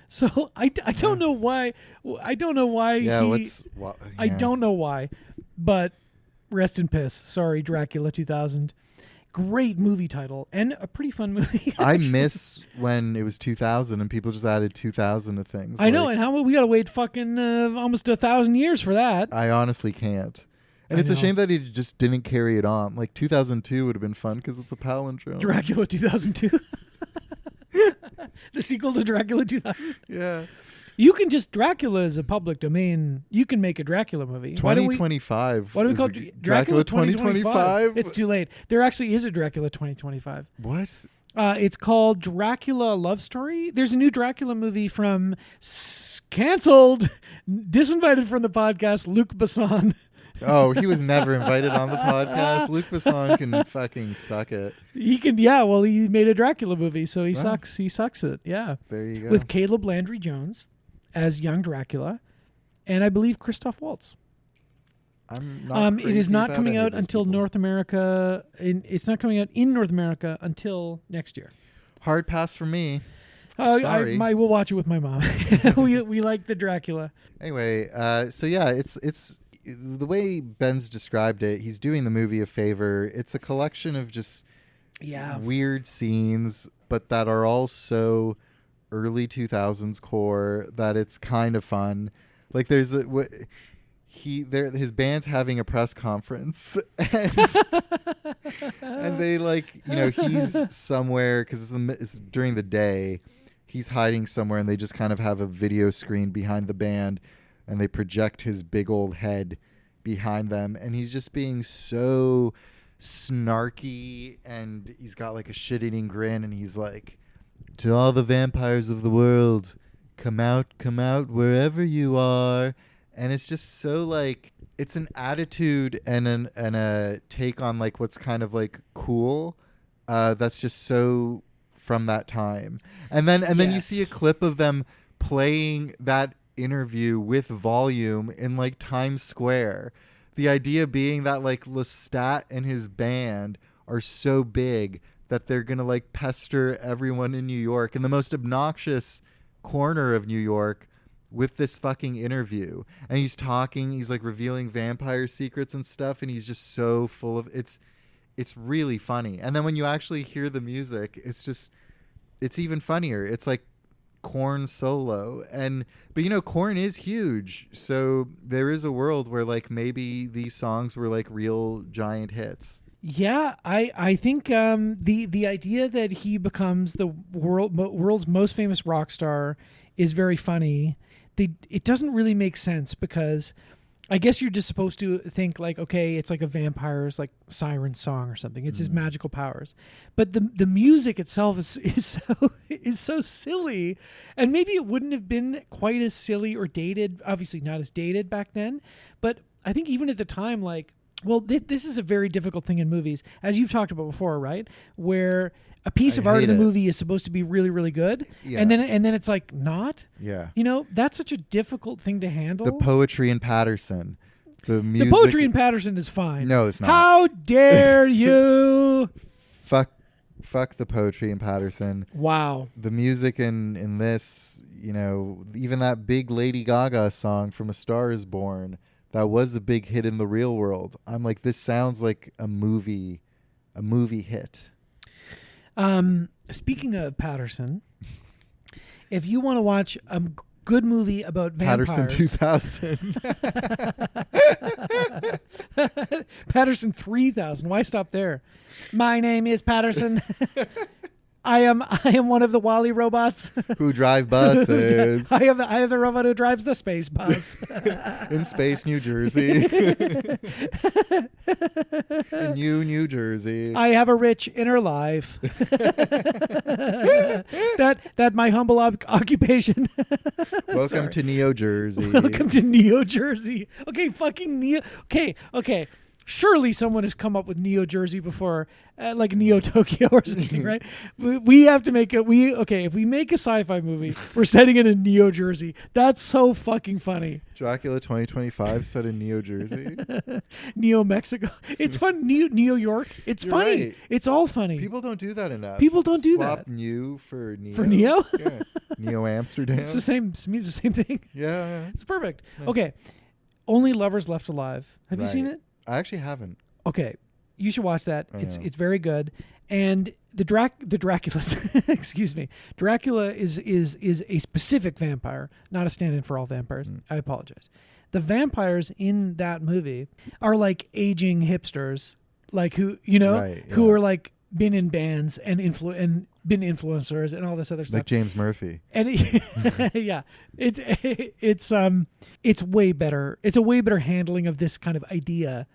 So I don't know why. I don't know why I don't know why, but rest in piss. Sorry, Dracula 2000. Great movie title and a pretty fun movie. I miss when it was 2000 and people just added 2000 to things. I know, and how we gotta wait fucking almost 1,000 years for that. I honestly can't. And it's a shame that he just didn't carry it on. Like 2002 would have been fun because it's a palindrome. Dracula 2002. The sequel to Dracula 2000. Yeah. You can just Dracula is a public domain. You can make a Dracula movie. 2025. Why do we call it Dracula 2025? It's too late. There actually is a Dracula 2025. What? It's called Dracula Love Story. There's a new Dracula movie from canceled, disinvited from the podcast, Luc Besson. Oh, he was never invited on the podcast. Luc Besson can fucking suck it. He can, yeah. Well, he made a Dracula movie, so he sucks. He sucks it. Yeah. There you go. With Caleb Landry Jones as young Dracula, and I believe Christoph Waltz. I'm not it is crazy not about coming any of out those until people. North America. It's not coming out in North America until next year. Hard pass for me. Sorry. We'll watch it with my mom. we like the Dracula. Anyway, so yeah, it's the way Ben's described it. He's doing the movie a favor. It's a collection of just weird scenes, but that are all so early 2000s core that it's kind of fun. Like there's his band's having a press conference and they he's somewhere because it's during the day. He's hiding somewhere and they just kind of have a video screen behind the band and they project his big old head behind them and he's just being so snarky and he's got like a shit-eating grin and he's like, to all the vampires of the world, come out wherever you are. And it's just so like, it's an attitude and a take on like what's kind of like cool. That's just so from that time. And then you see a clip of them playing that interview with volume in like Times Square. The idea being that like Lestat and his band are so big that they're going to like pester everyone in New York in the most obnoxious corner of New York with this fucking interview. And he's talking, he's like revealing vampire secrets and stuff. And he's just so full of it's really funny. And then when you actually hear the music, it's even funnier. It's like Korn solo. But Korn is huge. So there is a world where like maybe these songs were like real giant hits. Yeah, I think the idea that he becomes the world's most famous rock star is very funny. It doesn't really make sense because I guess you're just supposed to think like, okay, it's like a vampire's like siren song or something. It's his magical powers, but the music itself is so silly, and maybe it wouldn't have been quite as silly or dated. Obviously, not as dated back then, but I think even at the time, like. Well, this is a very difficult thing in movies, as you've talked about before, right? Where a piece of art in a movie is supposed to be really, really good, and then it's like not. Yeah. That's such a difficult thing to handle. The poetry in Patterson, the music. The poetry in Patterson is fine. No, it's not. How dare you? Fuck the poetry in Patterson. Wow. The music in this, even that big Lady Gaga song from A Star Is Born. That was a big hit in the real world. I'm like, this sounds like a movie hit. Speaking of Patterson, if you want to watch a good movie about vampires, Patterson 2000. Patterson 3000. Why stop there? My name is Patterson. I am one of the WALL-E robots. Who drive buses I am the robot who drives the space bus. in Space, New Jersey. In New Jersey. I have a rich inner life. that my humble occupation. Welcome Sorry. to Neo Jersey. Welcome to Neo Jersey. Okay, fucking Neo. Okay. Surely someone has come up with Neo Jersey before, like Neo Tokyo or something, right? We have to make it. If we make a sci-fi movie, we're setting it in Neo Jersey. That's so fucking funny. Dracula 2025 set in Neo Jersey. Neo Mexico. It's fun. Neo York. It's You're funny. right. It's all funny. People don't do that enough. People don't do Swap that. New for Neo. For Neo? Yeah. Neo Amsterdam. It's the same. It means the same thing. Yeah. It's perfect. Okay. Only Lovers Left Alive. Have you seen Right. it? I actually haven't. Okay, you should watch that. I It's know. it's very good. And the Dracula's excuse me. Dracula is a specific vampire, not a stand-in for all vampires. I apologize. The vampires in that movie are like aging hipsters, like who Right, who yeah. are like been in bands and been influencers and all this other stuff. Like James Murphy. And yeah, it's way better. It's a way better handling of this kind of idea.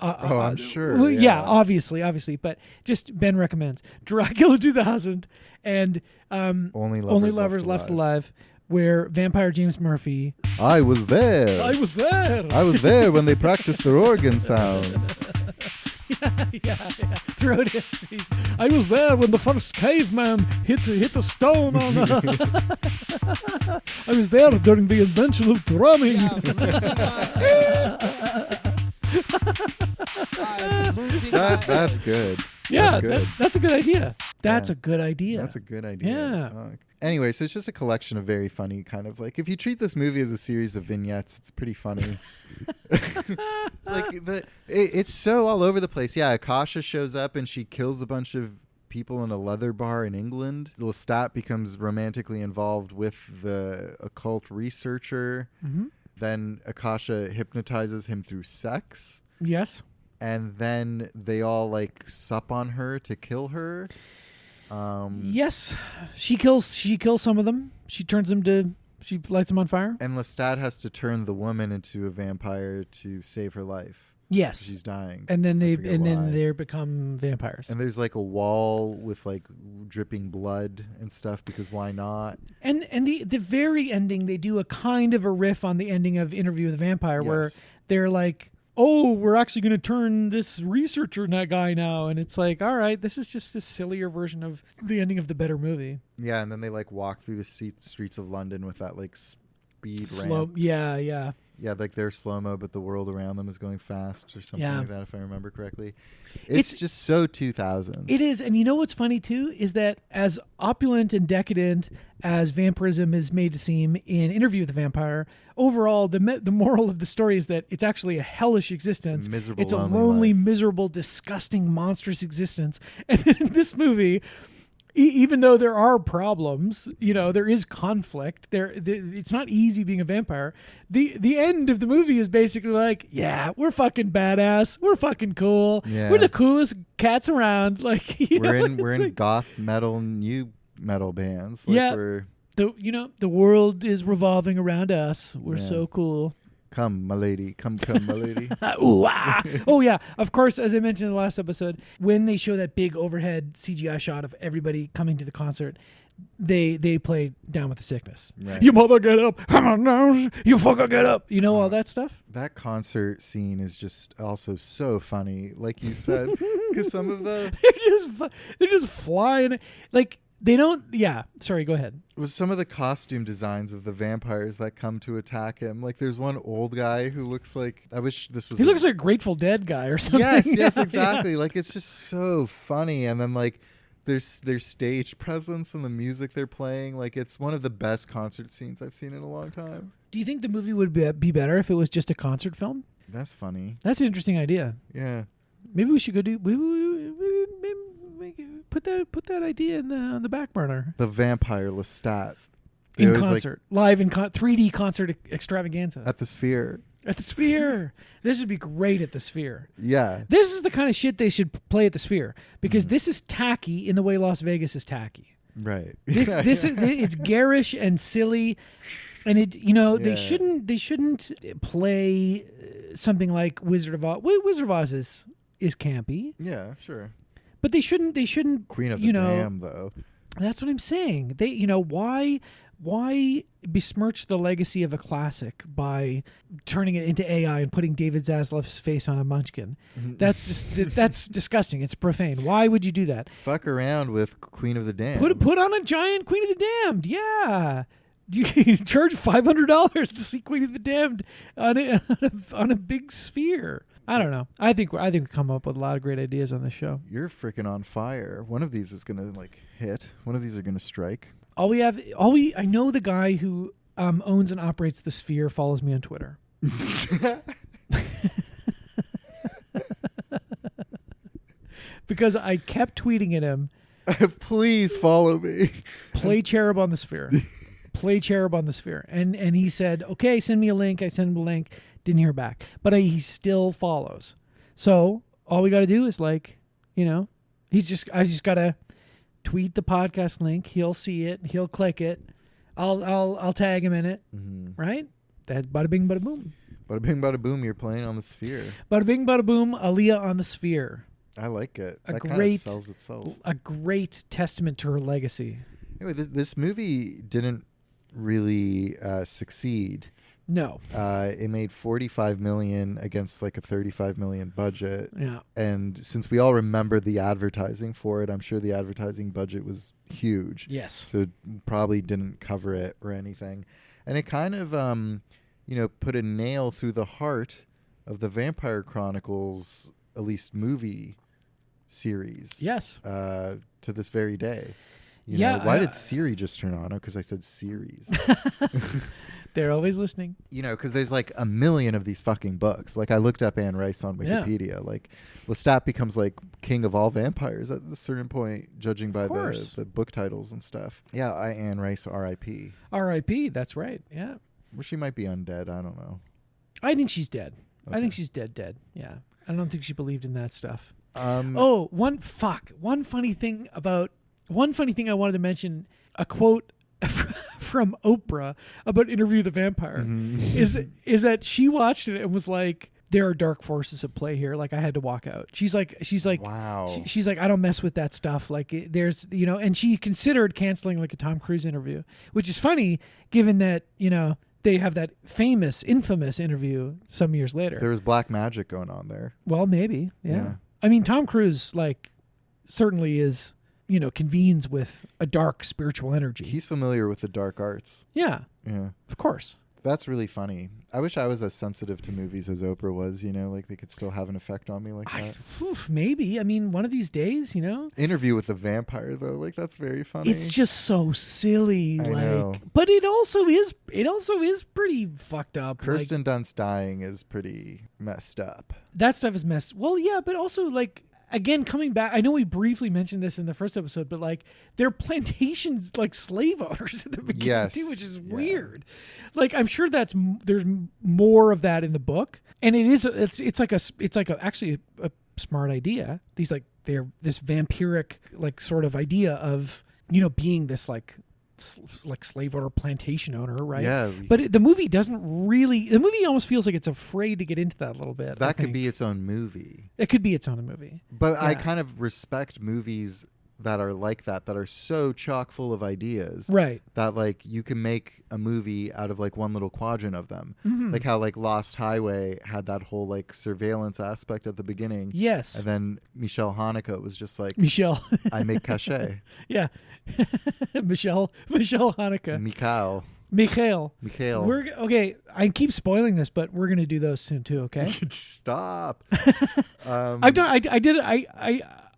I'm sure. Well, yeah. obviously, but just Ben recommends Dracula 2000 and Only Only Lovers, Lovers Left Alive, where vampire James Murphy. I was there. I was there. I was there when they practiced their organ sounds. yeah. Throughout history, I was there when the first caveman hit a stone on. I was there during the invention of drumming. That's good. Yeah, That's good. that's a good idea. That's Yeah. a good idea. That's a good idea. Yeah. Fuck. Anyway, so it's just a collection of very funny kind of like, if you treat this movie as a series of vignettes, it's pretty funny. It's so all over the place. Yeah, Akasha shows up and she kills a bunch of people in a leather bar in England. Lestat becomes romantically involved with the occult researcher. Mm-hmm. Then Akasha hypnotizes him through sex. Yes. And then they all like sup on her to kill her. Yes, she kills some of them. She lights them on fire. And Lestat has to turn the woman into a vampire to save her life. Yes, She's dying. and then I forget why. they become vampires. And there's like a wall with like dripping blood and stuff because why not? And the very ending, they do a kind of a riff on the ending of Interview with the Vampire, where Yes. they're like, "Oh, we're actually going to turn this researcher guy now," and it's like, all right, this is just a sillier version of the ending of the better movie. Yeah, and then they like walk through the streets of London with that like speed Slow, ramp. yeah. Yeah, like they're slow-mo, but the world around them is going fast or something Yeah. like that, if I remember correctly. It's just so 2000. It is, and you know what's funny too is that as opulent and decadent as vampirism is made to seem in Interview with the Vampire, overall the moral of the story is that it's actually a hellish existence. It's a miserable, It's a lonely lonely, life. miserable, disgusting, monstrous existence. And in this movie, even though there are problems, there is conflict. It's not easy being a vampire. The end of the movie is basically like, yeah, we're fucking badass. We're fucking cool. Yeah. We're the coolest cats around. Like we're in it's like, goth metal, new metal bands. Like Yeah. we're the world is revolving around us. We're Yeah. so cool. come, my lady, come, my lady. Ooh, ah. Oh yeah, of course. As I mentioned in the last episode, when they show that big overhead CGI shot of everybody coming to the concert, they play Down with the Sickness. Right. You mother get up, you fucker get up. You know all that stuff. That concert scene is just also so funny, like you said, because some of the They're just flying like. They don't. Yeah. Sorry. Go ahead. was some of the costume designs of the vampires that come to attack him. Like there's one old guy who looks like, I wish this was. He looks like a Grateful Dead guy or something. Yes, Yeah, exactly. Like it's just so funny, and then like there's their stage presence and the music they're playing. Like it's one of the best concert scenes I've seen in a long time. Do you think the movie would be better if it was just a concert film? That's funny. That's an interesting idea. Yeah. Maybe we should go do. Maybe put that idea on the back burner. The Vampire Lestat. In It was, like, concert, live in 3D concert extravaganza. at the Sphere. At the Sphere. This would be great at the Sphere. Yeah. This is the kind of shit they should play at the Sphere because this is tacky in the way Las Vegas is tacky. Right. This it's garish and silly, and they shouldn't play something like Wizard of Oz. Wizard of Oz is campy. Yeah, sure. But they shouldn't Queen of the Dam though. That's what I'm saying. They why besmirch the legacy of a classic by turning it into AI and putting David Zaslav's face on a munchkin? That's disgusting. It's profane. Why would you do that? Fuck around with Queen of the Damned. Put on a giant Queen of the Damned. Yeah. You charge $500 to see Queen of the Damned on a big Sphere. I don't know. I think we come up with a lot of great ideas on this show. You're freaking on fire. One of these is gonna hit. One of these are gonna strike. I know the guy who owns and operates the Sphere follows me on Twitter. Because I kept tweeting at him, please follow me. Play Cherub on the Sphere. Play Cherub on the Sphere. And he said, okay, send me a link. I sent him a link. Didn't hear back. But he still follows. So all we got to do is I just got to tweet the podcast link. He'll see it. He'll click it. I'll tag him in it. Mm-hmm. Right? That bada bing, bada boom. Bada bing, bada boom. You're playing on the Sphere. Bada bing, bada boom. Aaliyah on the Sphere. I like it. That great sells itself. A great testament to her legacy. Anyway, this movie didn't really succeed. No. It made $45 million against a $35 million budget. Yeah. And since we all remember the advertising for it, I'm sure the advertising budget was huge. Yes. So it probably didn't cover it or anything. And it kind of, put a nail through the heart of the Vampire Chronicles, at least movie series. Yes. To this very day. Why did Siri just turn on? Oh, because I said series. They're always listening. Because there's a million of these fucking books. I looked up Anne Rice on Wikipedia. Yeah. Lestat becomes ing of all vampires at a certain point, judging by the book titles and stuff. Yeah, Anne Rice, R.I.P. R.I.P. That's right. Yeah. Well, she might be undead. I don't know. I think she's dead. Okay. I think she's dead. Yeah. I don't think she believed in that stuff. One funny thing I wanted to mention, a quote from Oprah about Interview with the Vampire is that she watched it and was like, there are dark forces at play here. I had to walk out. She's like, wow. She's like, I don't mess with that stuff. There's, and she considered canceling a Tom Cruise interview, which is funny given that, they have that infamous interview some years later. There was black magic going on there. Well, maybe. Yeah. I mean, Tom Cruise, certainly is, convenes with a dark spiritual energy. He's familiar with the dark arts. Yeah. Yeah. Of course. That's really funny. I wish I was as sensitive to movies as Oprah was, they could still have an effect on me that. Maybe. I mean, one of these days, Interview with the Vampire, though, that's very funny. It's just so silly. I know. But it also is pretty fucked up. Kirsten Dunst dying is pretty messed up. That stuff is messed. Well, yeah, but also again, coming back, I know we briefly mentioned this in the first episode, but they're plantations, slave owners at the beginning too, which is weird. I'm sure there's more of that in the book, and it's actually a smart idea. These they're this vampiric sort of idea of being this slave owner, plantation owner, right? Yeah. But the movie doesn't really. The movie almost feels like it's afraid to get into that a little bit. That could be its own movie. It could be its own movie. But yeah. I kind of respect movies that are like that are so chock full of ideas. Right. That you can make a movie out of one little quadrant of them. Mm-hmm. How Lost Highway had that whole surveillance aspect at the beginning. Yes. And then Michelle Haneke was just Michelle. I make cachet. Yeah. Michelle Haneke. Mikhail. Okay, I keep spoiling this, but we're gonna do those soon too. Okay. Stop.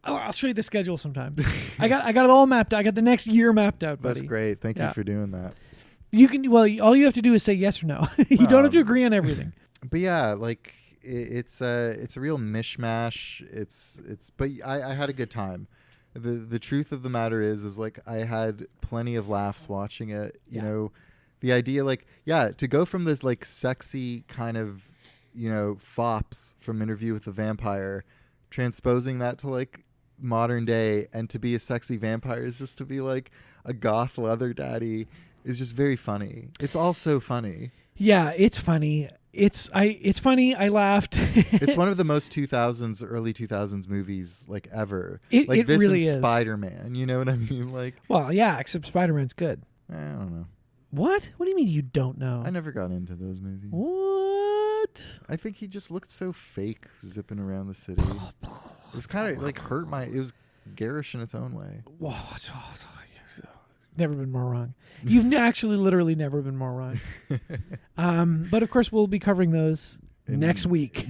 I'll show you the schedule sometime. I got it all mapped out. I got the next year mapped out, buddy. That's great. Thank you for doing that. You can. Well, all you have to do is say yes or no. You don't have to agree on everything. But yeah, it's a real mishmash. But I had a good time. The truth of the matter is I had plenty of laughs watching it. You know, the idea to go from this sexy kind of fops from Interview with the Vampire, transposing that to like modern day, and to be a sexy vampire is just to be like a goth leather daddy is just very funny. It's all so funny. Yeah, it's funny. It's funny. I laughed. It's one of the most 2000s, early 2000s movies like ever. Like it this really and is. Spider-Man. You know what I mean? Like, Well, yeah, except Spider-Man's good. I don't know. What? What do you mean you don't know? I never got into those movies. What? I think he just looked so fake zipping around the city. It was kind of like it was garish in its own way. Whoa, never been more wrong. You've actually literally never been more wrong. But of course, we'll be covering those next week.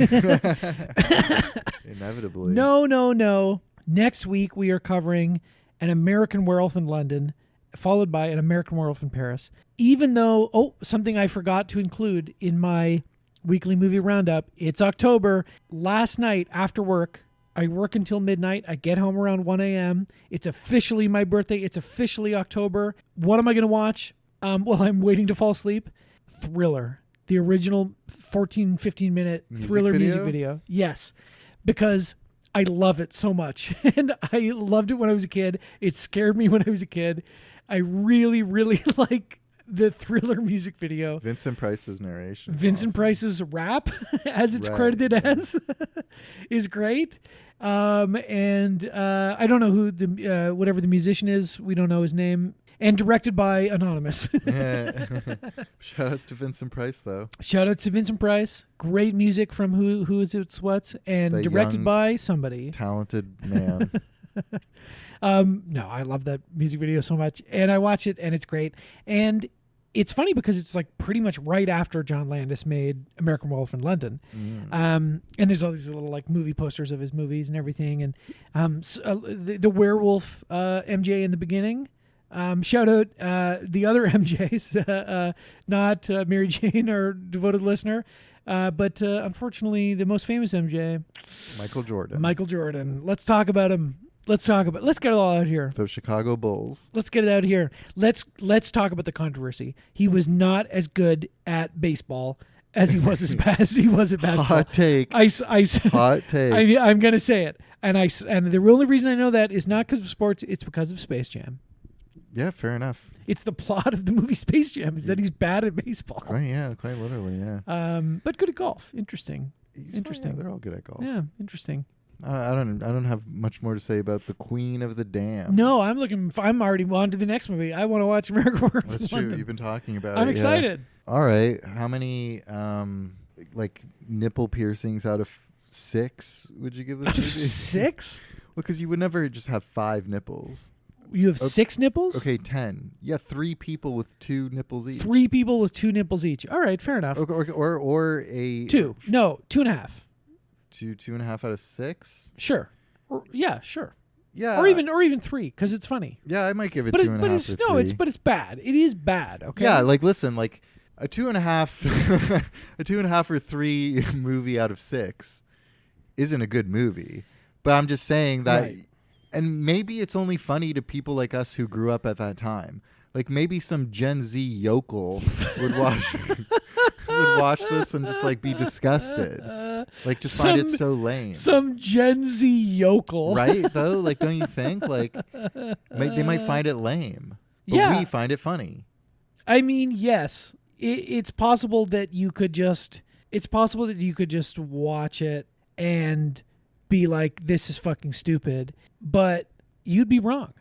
Inevitably. No. Next week, we are covering An American Werewolf in London, followed by An American Werewolf in Paris. Even though, something I forgot to include in my weekly movie roundup, it's October. Last night after work, I work until midnight. I get home around 1 a.m. It's officially my birthday. It's officially October. What am I going to watch while I'm waiting to fall asleep? Thriller. The original 14, 15-minute Thriller music video. Yes, because I love it so much. And I loved it when I was a kid. It scared me when I was a kid. I really, really like the Thriller music video. Vincent Price's narration. Vincent Price's rap, as it's credited as, is great. And I don't know who the whatever the musician is. We don't know his name. And directed by Anonymous. Shout outs to Vincent Price, though. Shout outs to Vincent Price. Great music from Who Is It's What's, and That directed young, by somebody. Talented man. No, I love that music video so much, and I watch it, and it's great. And it's funny because it's like pretty much right after John Landis made American Werewolf in London. And there's all these little like movie posters of his movies and everything. And the werewolf MJ in the beginning. Shout out the other MJs, not Mary Jane, our devoted listener, but unfortunately the most famous MJ, Michael Jordan. Michael Jordan. Let's talk about him. Let's get it all out here. Those Chicago Bulls. Let's get it out here. Let's talk about the controversy. He was not as good at baseball as he was as he was at basketball. Hot take. Hot take. I'm gonna say it, and the only reason I know that is not because of sports. It's because of Space Jam. Yeah, fair enough. It's the plot of the movie Space Jam is that he's bad at baseball. Quite literally, yeah. But good at golf. Interesting. Interesting. Yeah, they're all good at golf. Yeah, interesting. I don't have much more to say about the Queen of the Damned. No, I'm already on to the next movie. I want to watch American Werewolf in That's true. London. You've been talking about I'm it. excited. Yeah. All right. How many like nipple piercings out of 6 would you give this movie? 6? Well, because you would never just have 5 nipples. You have 6 nipples? Okay, 10. Yeah, 3 people with 2 nipples each. 3 people with 2 nipples each. All right, fair enough. Or a 2. No, 2.5. 2.5 out of 6. Sure. Sure. Yeah. Or even 3 because it's funny. Yeah, I might give it 2.5 or 3. But it's bad. It is bad. Okay. Yeah, like listen, like a 2.5, a 2.5 or 3 movie out of 6 isn't a good movie. But I'm just saying that. Right. And maybe it's only funny to people like us who grew up at that time. Like maybe some Gen Z yokel would watch this and just like be disgusted. Like just find it so lame. Some Gen Z yokel. Right though? Like don't you think? Like they might find it lame. But we find it funny. I mean, yes. It's possible that you could just watch it and be like, this is fucking stupid. But you'd be wrong.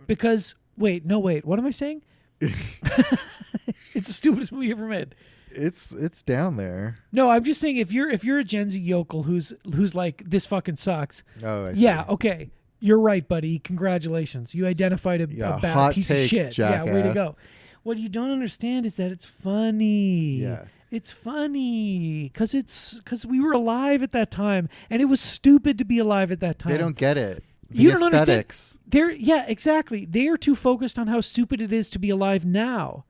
Because what am I saying? It's the stupidest movie ever made. It's down there. No, I'm just saying if you're a Gen Z yokel who's like, this fucking sucks. Oh, I see. Yeah, okay. You're right, buddy. Congratulations. You identified a bad piece of shit. Jackass. Yeah, way to go. What you don't understand is that it's funny. Yeah. It's funny because we were alive at that time, and it was stupid to be alive at that time. They don't get it. You don't aesthetics. understand. Exactly. They are too focused on how stupid it is to be alive now,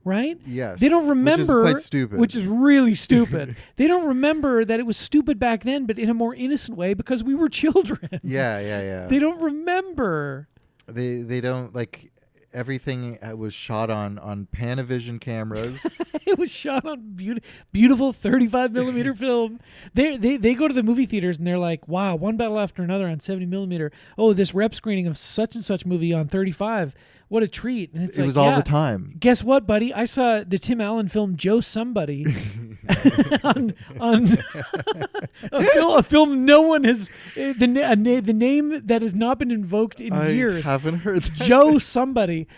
right? Yes. They don't remember, which is quite stupid. Which is really stupid. They don't remember that it was stupid back then, but in a more innocent way because we were children. Yeah. They don't remember. They don't like. Everything was shot on Panavision cameras It was shot on beautiful 35 millimeter film. They go to the movie theaters and they're like, wow, one battle after another on 70 millimeter. Oh, this rep screening of such and such movie on 35. What a treat. And It was all the time. Guess what, buddy? I saw the Tim Allen film Joe Somebody on a film no one has the name that has not been invoked in years. I haven't heard that. Joe Somebody.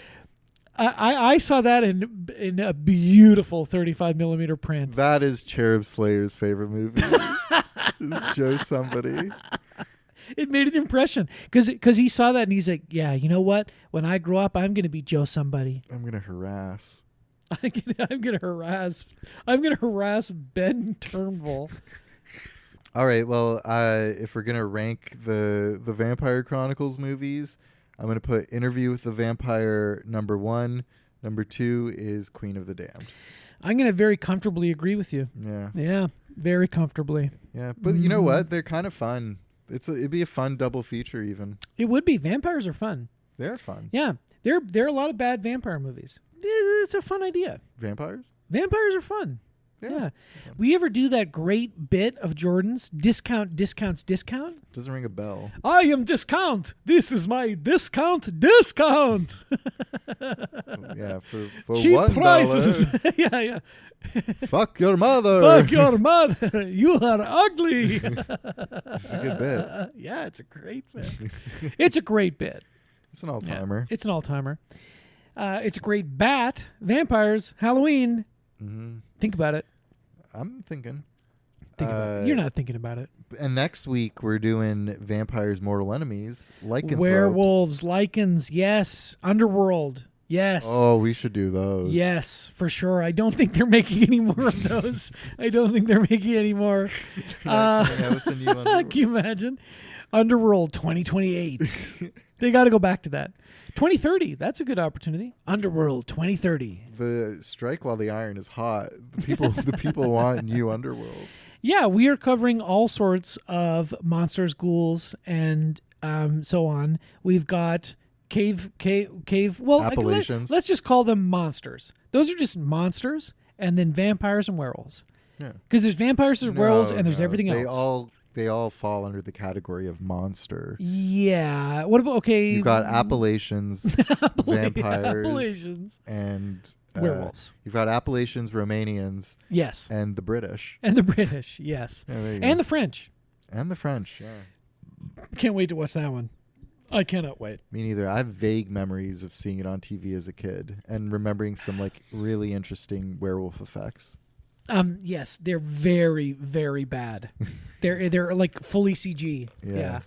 I saw that in a beautiful 35 millimeter print. That is Cherub Slayer's favorite movie. Is Joe Somebody. It made an impression because he saw that and he's like, yeah, you know what? When I grow up, I'm going to be Joe Somebody. I'm going to harass. I'm going to harass Ben Turnbull. All right. Well, if we're going to rank the Vampire Chronicles movies, I'm going to put Interview with the Vampire number 1. Number 2 is Queen of the Damned. I'm going to very comfortably agree with you. Yeah. Yeah. Very comfortably. Yeah. But you know what? They're kind of fun. It'd be a fun double feature even. It would be. Vampires are fun. They're fun. Yeah. There are a lot of bad vampire movies. It's a fun idea. Vampires? Vampires are fun. Yeah. Yeah. We ever do that great bit of Jordan's discount? Doesn't ring a bell. I am discount. This is my discount. Yeah, for Cheap $1. prices. Yeah. Fuck your mother. Fuck your mother. You are ugly. It's a good bit. Yeah, it's a great bit. It's a great bit. It's an all-timer. Yeah, it's an all-timer. It's a great bat. Vampires. Halloween. Mm-hmm. Think about it. I'm thinking. Think about it. You're not thinking about it. And next week we're doing Vampires Mortal Enemies. Lycanthropes. Werewolves, lichens, yes. Underworld, yes. Oh, we should do those. Yes, for sure. I don't think they're making any more of those. I don't think they're making any more. Can I have the new Underworld? Can you imagine? Underworld 2028. They got to go back to that. 2030. That's a good opportunity. Underworld 2030. The strike while the iron is hot. The people want new Underworld. Yeah, we are covering all sorts of monsters, ghouls, and so on. We've got cave. Well, Appalachians. Let's just call them monsters. Those are just monsters, and then vampires and werewolves. Yeah. Because there's vampires, there's werewolves, and there's everything else. They all fall under the category of monster. Yeah. What about You've got Appalachians, vampires, Appalachians, and werewolves. You've got Appalachians, Romanians, yes, and the British, and the British, yes, yeah, and the French, Yeah. Can't wait to watch that one. I cannot wait. Me neither. I have vague memories of seeing it on TV as a kid and remembering some like really interesting werewolf effects. Yes, they're very, very bad. they're like fully CG. Yeah.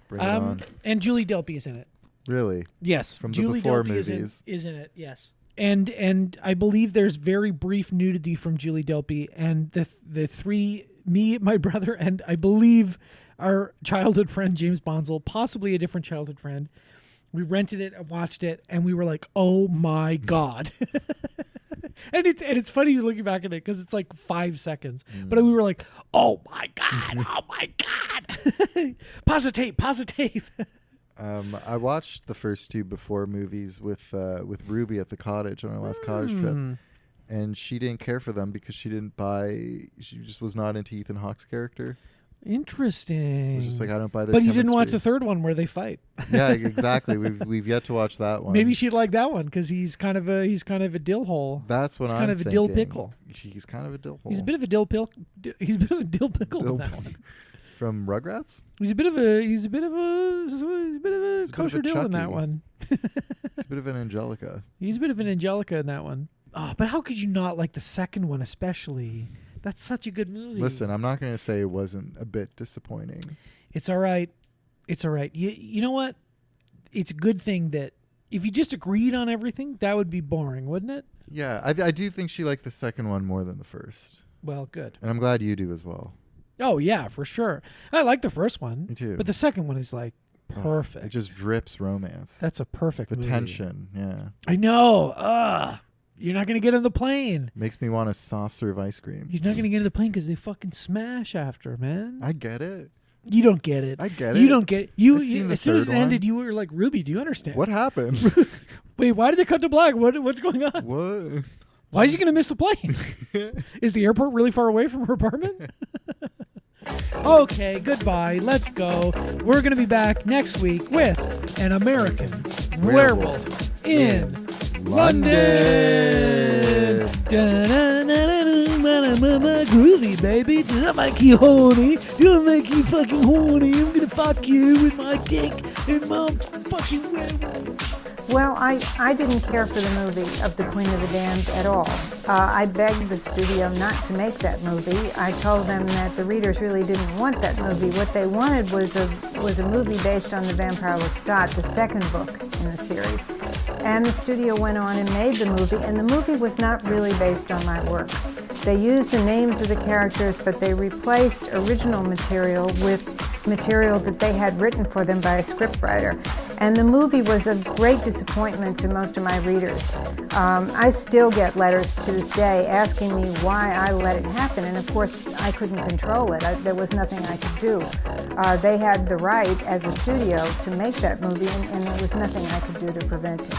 Bring it on. And Julie Delpy is in it. Really? Yes, From Julie the before Delpy movies. is in it. Yes, and I believe there's very brief nudity from Julie Delpy, and the three, me, my brother, and I believe our childhood friend James Bonsall, possibly a different childhood friend. We rented it and watched it, and we were like, "Oh my god!" And it's funny looking back at it because it's like 5 seconds, but we were like, "Oh my god! Oh my god!" Pause the tape. I watched the first two before movies with Ruby at the cottage on our last cottage trip, and she didn't care for them because she just was not into Ethan Hawke's character. Interesting. It was just like, I don't buy the But you didn't watch chemistry. the third one where they fight. Yeah, exactly. We've yet to watch that one. Maybe she'd like that one because he's kind of a dill hole. That's what he's I'm kind of a thinking. dill pickle. He's kind of a dill hole. He's a bit of a dill pickle. He's a bit of a dill pickle in that one. From Rugrats? He's a bit of a kosher dill in that Chucky. one. He's a bit of an Angelica. He's a bit of an Angelica in that one. Oh, but how could you not like the second one especially? That's such a good movie. Listen, I'm not going to say it wasn't a bit disappointing. It's all right. It's all right. You know what? It's a good thing that if you just agreed on everything, that would be boring, wouldn't it? Yeah, I do think she liked the second one more than the first. Well, good. And I'm glad you do as well. Oh, yeah, for sure. I like the first one. Me too. But the second one is like perfect. It just drips romance. That's a perfect movie. tension, yeah. I know. You're not going to get on the plane. Makes me want a soft serve ice cream. He's not going to get on the plane because they fucking smash after, man. I get it. You don't get it. I get You it. don't get it. I've seen the as soon as third it ended, one. you were like, Ruby, do you understand? What happened? Wait, why did they cut to black? What's going on? What? Why is he going to miss a plane? Is the airport really far away from her apartment? Okay, goodbye. Let's go. We're going to be back next week with an American werewolf in London. Groovy, baby. Does that make you horny? Do I make you fucking horny? I'm going to fuck you with my dick and my fucking werewolf. Well, I didn't care for the movie of The Queen of the Damned at all. I begged the studio not to make that movie. I told them that the readers really didn't want that movie. What they wanted was a movie based on the Vampire Lestat, the second book in the series. And the studio went on and made the movie, and the movie was not really based on my work. They used the names of the characters, but they replaced original material with material that they had written for them by a scriptwriter. And the movie was a great disappointment to most of my readers. I still get letters to this day asking me why I let it happen, and of course I couldn't control it. There was nothing I could do. They had the right as a studio to make that movie, and there was nothing I could do to prevent it.